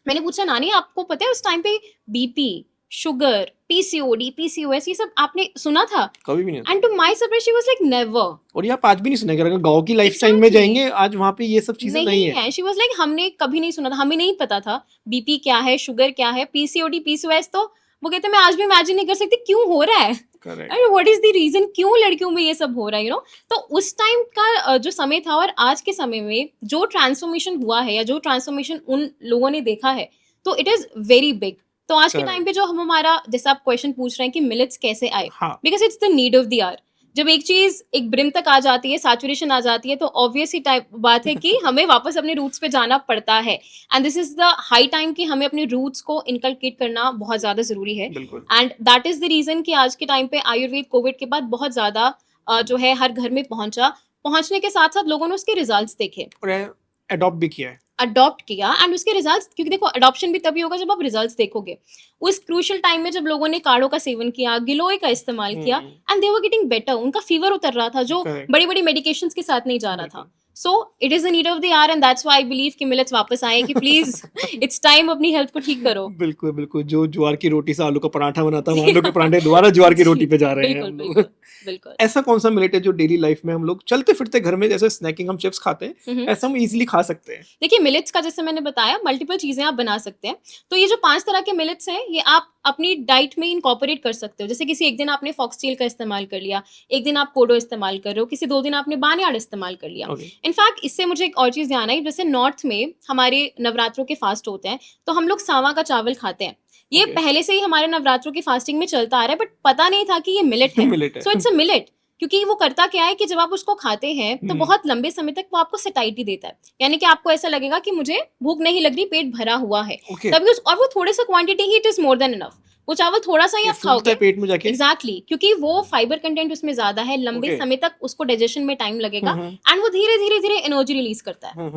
मैंने पूछा नानी आपको पता है उस टाइम पे बीपी, शुगर, पीसीओडी, पीसीओएस ये सब आपने सुना था? कभी भी नहीं होता। And to my surprise she was like never. और ये आप आज भी नहीं सुनेंगे, अगर गांव की लाइफस्टाइल में Exactly. जाएंगे आज वहाँ पे ये सब चीजें नहीं है। शी वाज लाइक हमने कभी नहीं सुना था, हमें नहीं पता था बीपी क्या है, शुगर क्या है, पीसीओडी, पीसीओएस, तो वो कहते हैं मैं आज भी इमेजिन नहीं कर सकती क्यों हो रहा है, correct. And what is the reason क्यों लड़कियों में ये सब हो रहा है, यू नो। तो उस टाइम का जो समय था और आज के समय में जो ट्रांसफॉर्मेशन हुआ है या जो ट्रांसफॉर्मेशन उन लोगों ने देखा है, तो इट इज वेरी बिग। तो आज के Correct. टाइम पे जो हम हमारा, जैसे आप क्वेश्चन पूछ रहे हैं कि मिलेट्स कैसे आए, हाँ। Because it's the need of the hour. जब एक चीज एक ब्रिम तक आ जाती है, सैचुरेशन आ जाती है, तो ऑब्वियस ही टाइप बात है कि हमें वापस अपने रूट्स पे जाना पड़ता है, and this is the high time कि हमें अपने रूट्स को इनकलकेट करना बहुत ज्यादा जरूरी है। बिल्कुल। And that is the reason कि आज के टाइम पे आयुर्वेद कोविड के बाद बहुत ज्यादा जो है हर घर में पहुंचने के साथ साथ लोगों ने उसके रिजल्ट्स देखे, और अडॉप्ट भी किया है। अडॉप्ट किया, एंड उसके रिजल्ट्स, क्योंकि देखो अडॉप्शन भी तभी होगा जब आप रिजल्ट्स देखोगे। उस क्रूशियल टाइम में जब लोगों ने काढ़ों का सेवन किया, गिलोय का इस्तेमाल किया, and they were getting better, उनका फीवर उतर रहा था जो Correct. बड़ी बड़ी मेडिकेशंस के साथ नहीं जा रहा था। So it is the need of the hour, and that's why I believe कि मिलेट्स वापस आए कि प्लीज इट्स टाइम अपनी हेल्थ को ठीक करो। बिल्कुल बिल्कुल, जो ज्वार की रोटी से आलू का पराठा बनाता है, आलू के पराठे दोबारा ज्वार की रोटी पे जा रहे हैं बिल्कुल हम लोग। बिल्कुल बिल्कुल। ऐसा कौन सा मिलेट है जो डेली लाइफ में हम लोग चलते फिरते घर में, जैसे स्नैकिंग हम चिप्स खाते हैं, ऐसा हम इजीली खा सकते हैं? देखिए मिलेट्स का जैसे मैंने बताया मल्टीपल चीजें आप बना सकते हैं, तो ये जो 5 तरह के मिलेट्स हैं ये आप अपनी डाइट में इनकॉर्पोरेट कर सकते हो। जैसे किसी एक दिन आपने फॉक्सटेल का इस्तेमाल कर लिया, एक दिन आप कोडो इस्तेमाल कर रहे हो, किसी 2 दिन आपने बारयार्ड इस्तेमाल कर लिया। Okay. इनफैक्ट इससे मुझे एक और चीज ध्यान आई, जैसे नॉर्थ में हमारे नवरात्रों के फास्ट होते हैं, तो हम लोग सावा का चावल खाते हैं। ये Okay. पहले से ही हमारे नवरात्रों की फास्टिंग में चलता आ रहा है, बट पता नहीं था कि ये मिलेट है। मिलेट है। सो इट्स अ मिलेट, क्योंकि वो करता क्या है कि जब आप उसको खाते हैं तो बहुत लंबे समय तक वो आपको सैटिस्फाइड देता है, यानी कि आपको ऐसा लगेगा कि मुझे भूख नहीं लग रही, पेट भरा हुआ है। Okay. तभी और वो थोड़े सा quantity he, it is more than enough. वो चावल थोड़ा सा ही आप फूलता खाओगे है पेट में जाके। एग्जैक्टली, क्योंकि वो फाइबर कंटेंट उसमें ज्यादा है, लंबे Okay. समय तक उसको डाइजेशन में टाइम लगेगा, एंड वो धीरे धीरे धीरे एनर्जी रिलीज करता है।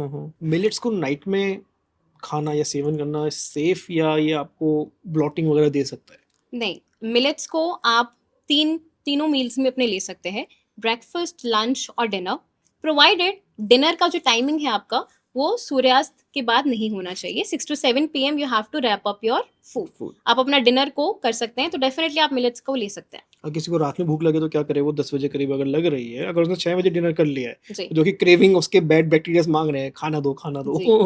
मिलेट्स को नाइट में खाना या सेवन करना सेफ, या ये आपको ब्लॉटिंग वगैरह दे सकता है? नहीं, मिलेट्स को आप तीनों मील्स में अपने ले सकते हैं, ब्रेकफास्ट, लंच और डिनर, प्रोवाइडेड डिनर का जो टाइमिंग है आपका वो सूर्यास्त के बाद नहीं होना चाहिए। 6 to 7 PM you have to wrap up your food. आप अपना डिनर को कर सकते हैं, तो डेफिनेटली आप मिलेट्स को ले सकते हैं। और किसी को रात में भूख लगे तो क्या करे? वो 10 बजे करीब अगर लग रही है, अगर उसने 6 बजे डिनर कर लिया है, जी। जो कि क्रेविंग उसके बैड बैक्टीरियाज मांग रहे हैं, खाना दो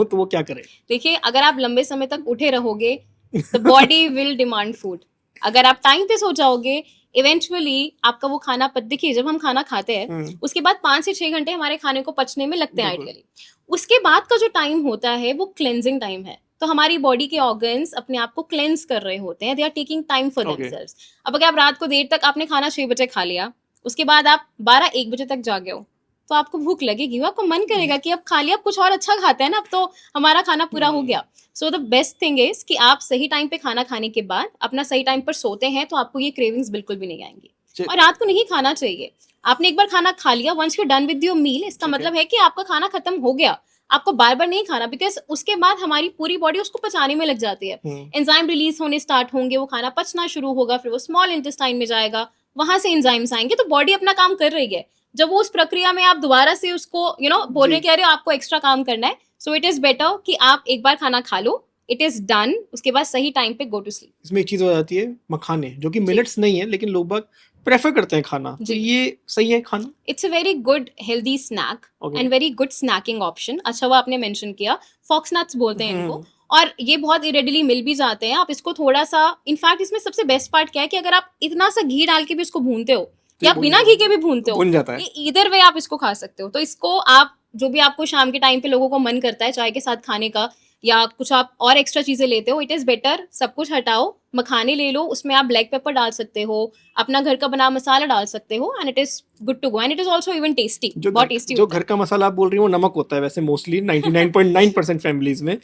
तो वो क्या करे? देखिए अगर आप लंबे समय तक उठे रहोगे the body will demand food. अगर आप टाइम पे सो जाओगे इवेंचुअली आपका वो खाना देखिए जब हम खाना खाते हैं उसके बाद 5 से 6 घंटे हमारे खाने को पचने में लगते हैं आइडियली। उसके बाद का जो टाइम होता है वो क्लेंजिंग टाइम है, तो हमारी बॉडी के ऑर्गन्स अपने आप को क्लेंस कर रहे होते हैं, they are taking time for themselves. अब अगर आप रात को देर तक आपने खाना 6 बजे खा लिया, उसके बाद आप 12-1 बजे तक जागे हो, तो आपको भूख लगेगी, आपको मन करेगा कि अब खा लिया, अब कुछ और अच्छा खाते हैं ना, अब तो हमारा खाना पूरा हो गया। So the best thing is कि आप सही टाइम पे खाना खाने के बाद अपना सही टाइम पर सोते हैं, तो आपको ये क्रेविंग्स बिल्कुल भी नहीं आएंगी। और रात को नहीं खाना चाहिए। आपने एक बार खाना खा लिया, once you done with your meal, इसका मतलब है कि आपका खाना खत्म हो गया, आपको बार बार नहीं खाना, बिकॉज उसके बाद हमारी पूरी बॉडी उसको पचाने में लग जाती है, एंजाइम रिलीज होने स्टार्ट होंगे, वो खाना पचना शुरू होगा, फिर वो स्मॉल इंटेस्टाइन में जाएगा, वहां से एंजाइम्स आएंगे, तो बॉडी अपना काम कर रही है। जब वो उस प्रक्रिया में आप दोबारा से उसको बोल रहे कह रहे हो आपको एक्स्ट्रा काम करना है, सो इट इज बेटर कि आप एक बार खाना खा लो, इट इज डन, उसके बाद सही टाइम पे गो टू स्लीप। इसमें एक चीज हो जाती है, मखाने, जो कि मिलेट्स नहीं है लेकिन लोग बाग प्रेफर करते हैं खाना, तो ये सही है खाना? It's a very good healthy snack and very good snacking option. अच्छा वो आपने मेंशन किया, फॉक्स नट्स बोलते हैं इनको, और ये बहुत इरेडिली मिल भी जाते हैं। आप इसको थोड़ा सा, इनफैक्ट इसमें सबसे बेस्ट पार्ट क्या है कि अगर आप इतना सा घी डाल के भी इसको भूनते हो या बिना घी के भी भूनते हो, ये ईदर वे आप इसको खा सकते हो। तो इसको आप जो भी आपको शाम के टाइम पे लोगों को मन करता है चाय के साथ खाने का, या कुछ आप और एक्स्ट्रा चीजें लेते हो, इट इज बेटर सब कुछ हटाओ, मखाने ले लो, उसमें आप ब्लैक पेपर डाल सकते हो, अपना घर का बना मसाला डाल सकते हो, and it is good to go, and it is also even tasty, बहुत टेस्टी। जो घर का मसाला आप बोल रही हो नमक होता है वैसे मोस्टली 99.9% फैमिलीज में।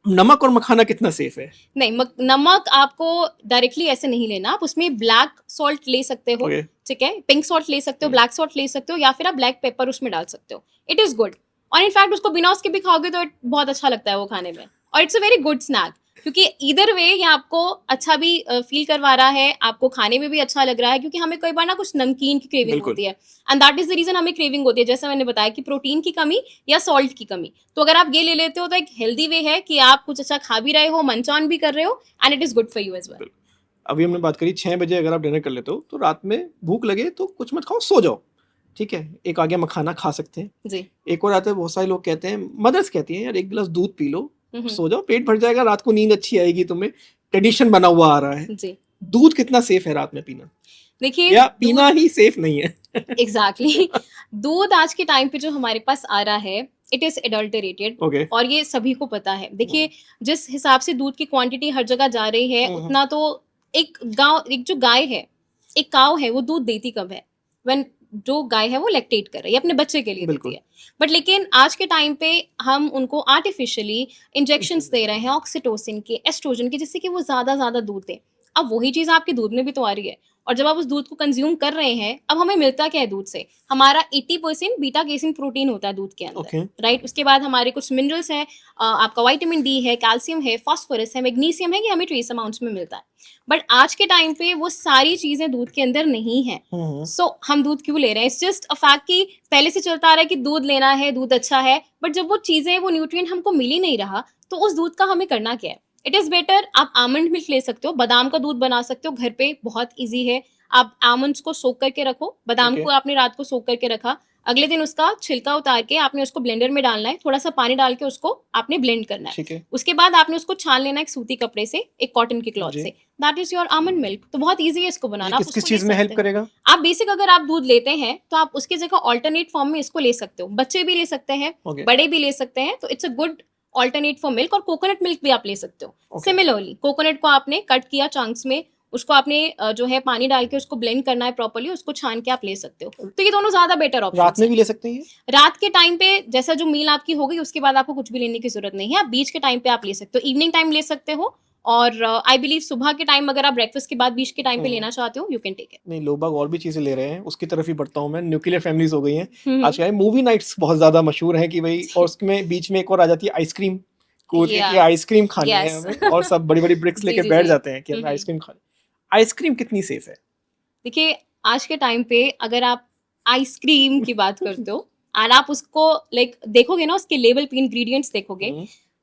नमक और मखाना कितना सेफ है? नहीं, नमक आपको डायरेक्टली ऐसे नहीं लेना, आप उसमें ब्लैक सॉल्ट ले सकते हो, ठीक है, पिंक सॉल्ट ले सकते हो, ब्लैक सॉल्ट ले सकते हो, या फिर आप ब्लैक पेपर उसमें डाल सकते हो, इट इज गुड। और इनफैक्ट उसको बिना उसके भी खाओगे तो बहुत अच्छा लगता है वो खाने में, और it's a very good snack, क्योंकि इधर वे ये आपको अच्छा भी फील करवा रहा है, आपको खाने में भी अच्छा लग रहा है, क्योंकि हमें कई बार ना कुछ नमकीन की क्रेविंग होती है, and that is the reason हमें क्रेविंग होती है, जैसे मैंने बताया कि प्रोटीन की कमी या सॉल्ट की कमी। तो अगर आप ये ले लेते हो तो एक हेल्दी वे है कि आप कुछ अच्छा खा भी रहे हो, मंचॉन भी कर रहे हो, and it is good for you as well. अभी हमने बात करी 6 बजे अगर आप डिनर कर लेते हो तो रात में भूख लगे तो कुछ मत खाओ, सो जाओ, ठीक है। एक आ गया मखाना, खा सकते हैं जी। एक और आता है, बहुत सारे लोग कहते हैं, मदर्स कहती हैं यार एक गिलास दूध पी लो, सो जाओ, पेट भर जाएगा, रात को नींद अच्छी आएगी, तुम्हें ट्रेडिशन बना हुआ आ रहा है जी। दूध कितना सेफ है रात में पीना? देखिए, या पीना ही सेफ नहीं है? एग्जैक्टली दूध आज के टाइम पे जो हमारे पास आ रहा है, इट इज एडल्टरेटेड, और ये सभी को पता है। देखिए, जिस हिसाब से दूध की क्वांटिटी हर जगह जा रही है, उतना तो एक जो गाय है, एक काव है, वो दूध देती कब है? व्हेन जो गाय है वो लैक्टेट कर रही है, अपने बच्चे के लिए देती है। बट लेकिन आज के टाइम पे हम उनको आर्टिफिशियली इंजेक्शंस दे रहे हैं, ऑक्सीटोसिन के, एस्ट्रोजन के, जिससे कि वो ज्यादा दूध दे। अब वही चीज आपके दूध में भी तो आ रही है, और जब आप उस दूध को कंज्यूम कर रहे हैं, अब हमें मिलता क्या है दूध से? हमारा 80% बीटा केसिन प्रोटीन होता है दूध के अंदर, राइट। उसके बाद हमारे कुछ मिनरल्स हैं, आपका विटामिन डी है, कैल्शियम है, फास्फोरस है, मैग्नीशियम है, कि हमें ट्रेस अमाउंट्स में मिलता है। बट आज के टाइम पे वो सारी चीजें दूध के अंदर नहीं है। सो हम दूध क्यों ले रहे हैं? इट्स जस्ट अ फैक्ट कि पहले से चलता आ रहा है कि दूध लेना है, दूध अच्छा है, बट जब वो चीजें, वो न्यूट्रिएंट हमको मिल ही नहीं रहा, तो उस दूध का हमें करना क्या है? इट इज बेटर आप आमंड मिल्क ले सकते हो, बादाम का दूध बना सकते हो घर पे, बहुत ईजी है। आप आमंड्स को सोक करके रखो, बादाम को आपने रात को सोक करके रखा, अगले दिन उसका छिलका उतार के आपने उसको ब्लेंडर में डालना है, थोड़ा सा पानी डाल के उसको आपने ब्लेंड करना है। उसके बाद आपने उसको छान लेना है एक सूती कपड़े से, एक कॉटन के क्लॉथ से, that is your almond milk. तो बहुत इजी है इसको बनाना। किस चीज में हेल्प करेगा? आप बेसिक अगर आप दूध लेते हैं तो आप उसकी जगह ऑल्टरनेट फॉर्म में इसको ले सकते हो, बच्चे भी ले सकते हैं, बड़े भी ले सकते हैं, तो it's a good alternate for milk. और कोकोनट मिल्क भी आप ले सकते हो। सिमिलरली कोकोनट को आपने कट किया चंक्स में, उसको आपने जो है पानी डाल के उसको ब्लेंड करना है प्रॉपर्ली, उसको छान के आप ले सकते हो। तो ये दोनों ज्यादा बेटर ऑप्शन। रात में भी ले सकते हैं? रात के टाइम पे जैसा जो मील आपकी हो गई, उसके बाद आपको कुछ भी लेने की जरूरत नहीं है, आप बीच के टाइम पे आप ले सकते हो, इवनिंग टाइम ले सकते हो, और आई बिलीव सुबह के टाइम अगर आप ब्रेकफास्ट के बाद बीच के टाइम पे लेना चाहते हो, यू कैन टेक इट। नहीं, लोग बाग और भी चीजें ले रहे हैं, उसकी तरफ ही बढ़ता हूँ मैं। न्यूक्लियर फैमिलीज हो गई हैं आज क्या है, मूवी नाइट्स बहुत ज्यादा मशहूर हैं कि भाई, और उसमें बीच में एक और आ जाती है आइसक्रीम, कूद के कि आइसक्रीम खानी है हमें, और सब बड़ी बड़ी ब्रिक्स लेके बैठ जाते हैं कि हमें आइसक्रीम खानी। आइसक्रीम कितनी सेफ है? देखिए, आज के टाइम पे अगर आप आइसक्रीम की बात करते हो और आप उसको लाइक देखोगे ना, उसके लेबल पे इंग्रेडिएंट्स देखोगे,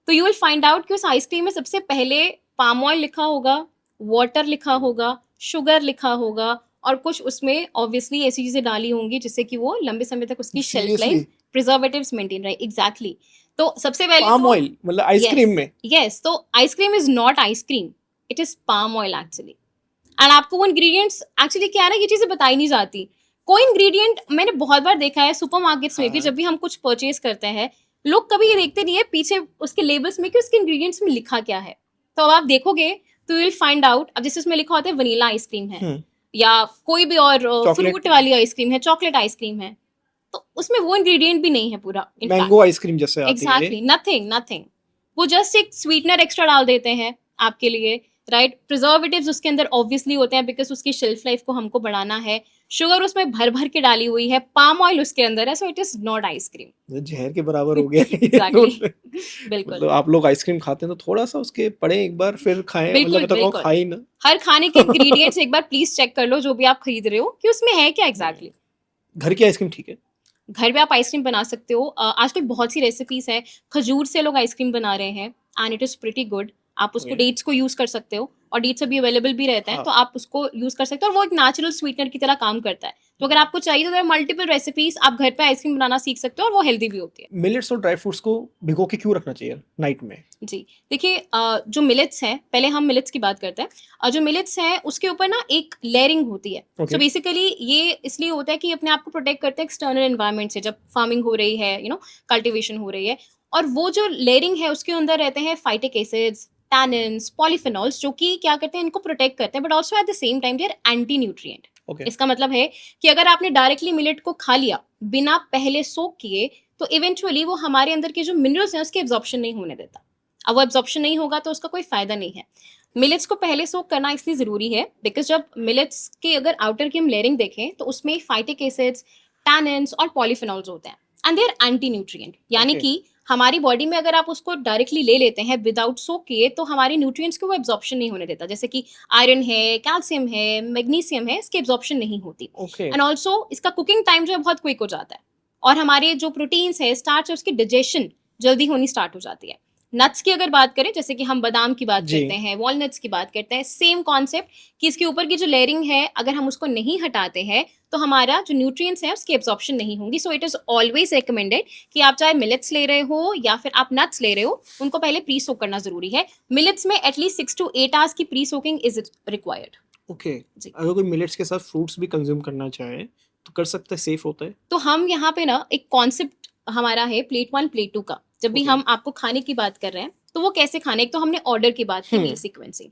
तो यू विल फाइंड आउट कि उस आइसक्रीम में सबसे पहले पाम ऑयल लिखा होगा, वाटर लिखा होगा, शुगर लिखा होगा, और कुछ उसमें ऑब्वियसली ऐसी चीजें डाली होंगी जिससे कि वो लंबे समय तक उसकी शेल्फ लाइफ, प्रिजर्वेटिव्स मेंटेन रहे। एग्जैक्टली। तो सबसे पहले पाम ऑयल मतलब आइसक्रीम में? यस, तो ice cream is not ice cream, it is palm oil actually. And आपको वो इंग्रेडिएंट्स एक्चुअली क्या है ना, ये चीजें बताई नहीं जाती। कोई इंग्रेडिएंट मैंने बहुत बार देखा है सुपरमार्केट्स में भी, जब भी हम कुछ परचेज करते हैं, लोग कभी ये देखते नहीं है पीछे उसके लेबल्स में कि उसके इंग्रेडिएंट्स में लिखा क्या है। तो अब आप देखोगे तो यू विल फाइंड आउट, अब जैसे उसमें लिखा होता है वनीला आइसक्रीम है या कोई भी और फ्रूट वाली आइसक्रीम है, चॉकलेट आइसक्रीम है, तो उसमें वो इंग्रेडिएंट भी नहीं है पूरा। मैंगो आइसक्रीम जैसे आती है। Exactly, nothing. वो जस्ट एक स्वीटनर एक्स्ट्रा डाल देते हैं आपके लिए, राइट। प्रिजर्वेटिव्स उसके अंदर ऑब्वियसली होते हैं बिकॉज उसकी शेल्फ लाइफ को हमको बढ़ाना है। शुगर उसमें भर भर के डाली हुई है, पाम ऑयल उसके अंदर है, सो इट इज नॉट आइसक्रीम। जहर के बराबर हो गया। एग्जैक्टली, बिल्कुल। मतलब आप लोग आइसक्रीम खाते हैं तो थोड़ा सा उसके पढ़े एक बार फिर खाएं, बिल्कुल, मतलब बिल्कुल। खाई ना। हर खाने के इंग्रेडिएंट्स एक बार प्लीज चेक कर लो जो भी आप खरीद रहे हो कि उसमें है क्या एग्जैक्टली। घर की आइसक्रीम ठीक है, घर पे आप आइसक्रीम बना सकते हो। आजकल बहुत सी रेसिपीज है, खजूर से लोग आइसक्रीम बना रहे हैं and it is pretty good. आप उसको डेट्स को यूज कर सकते हो और डेट्स अभी अवेलेबल भी रहते हैं, हाँ। तो आप उसको यूज कर सकते हो और वो एक नेचुरल स्वीटनर की तरह काम करता है। तो अगर आपको चाहिए तो मल्टीपल रेसिपीज आप घर पे आइसक्रीम बनाना सीख सकते हो और वो हेल्दी भी होती है। मिलेट्स और ड्राई फ्रूट्स को भिगो के क्यों रखना चाहिए नाइट में? जी, देखिए जो मिलेट्स हैं, पहले हम मिलेट्स की बात करते हैं। जो मिलेट्स हैं उसके ऊपर ना एक लेयरिंग होती है। Okay. सो बेसिकली ये इसलिए होता है कि अपने आप को प्रोटेक्ट करते हैं एक्सटर्नल एनवायरनमेंट से, जब फार्मिंग हो रही है, कल्टीवेशन हो रही है। और वो जो लेयरिंग है उसके अंदर रहते हैं फाइटिक एसिड्स, टैनिन्स, पॉलीफेनॉल्स, जो कि क्या करते हैं, इनको प्रोटेक्ट करते हैं, but also at the same time they are anti nutrient. Okay. इसका मतलब है कि अगर आपने डायरेक्टली मिलेट को खा लिया बिना पहले सोक किए, तो इवेंचुअली वो हमारे अंदर के जो मिनरल्स हैं उसके एब्जॉर्प्शन नहीं होने देता। अब वो एब्जॉर्प्शन नहीं होगा तो उसका कोई फायदा नहीं है। मिलेट्स को पहले सोक करना इसलिए जरूरी है बिकॉज जब मिलेट्स के अगर आउटर की हम लेयरिंग देखें तो उसमें फाइटिक एसिड्स, टैनिन्स और पॉलीफेनॉल्स होते हैं and they are anti nutrient. यानी Okay. कि हमारी बॉडी में अगर आप उसको डायरेक्टली ले लेते हैं विदाउट सोक किए तो हमारे न्यूट्रिएंट्स को वो एब्जॉर्प्शन नहीं होने देता। जैसे कि आयरन है, कैल्शियम है, मैग्नीशियम है, इसकी एब्जॉर्प्शन नहीं होती। Okay. एंड ऑल्सो इसका कुकिंग टाइम जो है बहुत क्विक हो जाता है और हमारे जो प्रोटीन्स है, स्टार्च है, उसकी डाइजेशन जल्दी होनी स्टार्ट हो जाती है। नट्स की अगर बात करें, जैसे कि हम बादाम की बात जी। करते हैं, वॉलनट्स की बात करते हैं, सेम कॉन्सेप्ट कि इसके ऊपर की जो लेयरिंग है अगर हम उसको नहीं हटाते हैं तो हमारा जो न्यूट्रिएंट्स है उसकी एब्जॉर्प्शन नहीं होंगी। सो इट इज ऑलवेज रिकमेंडेड कि आप चाहे मिलेट्स ले रहे हो या फिर आप नट्स ले रहे हो, उनको पहले प्री सोक करना जरूरी है। मिलेट्स में एटलीस्ट 6 to 8 आवर्स की pre soaking is required. Okay. जी। अगर कोई मिलेट्स के साथ फ्रूट्स भी कंज्यूम करना चाहे तो कर सकता है, सेफ होता है? तो हम यहाँ पे ना एक कॉन्सेप्ट हमारा है प्लेट 1 प्लेट 2 का। जब भी Okay. हम आपको खाने की बात कर रहे हैं तो वो कैसे खाने, एक तो हमने ऑर्डर की बात की, मील सीक्वेंसिंग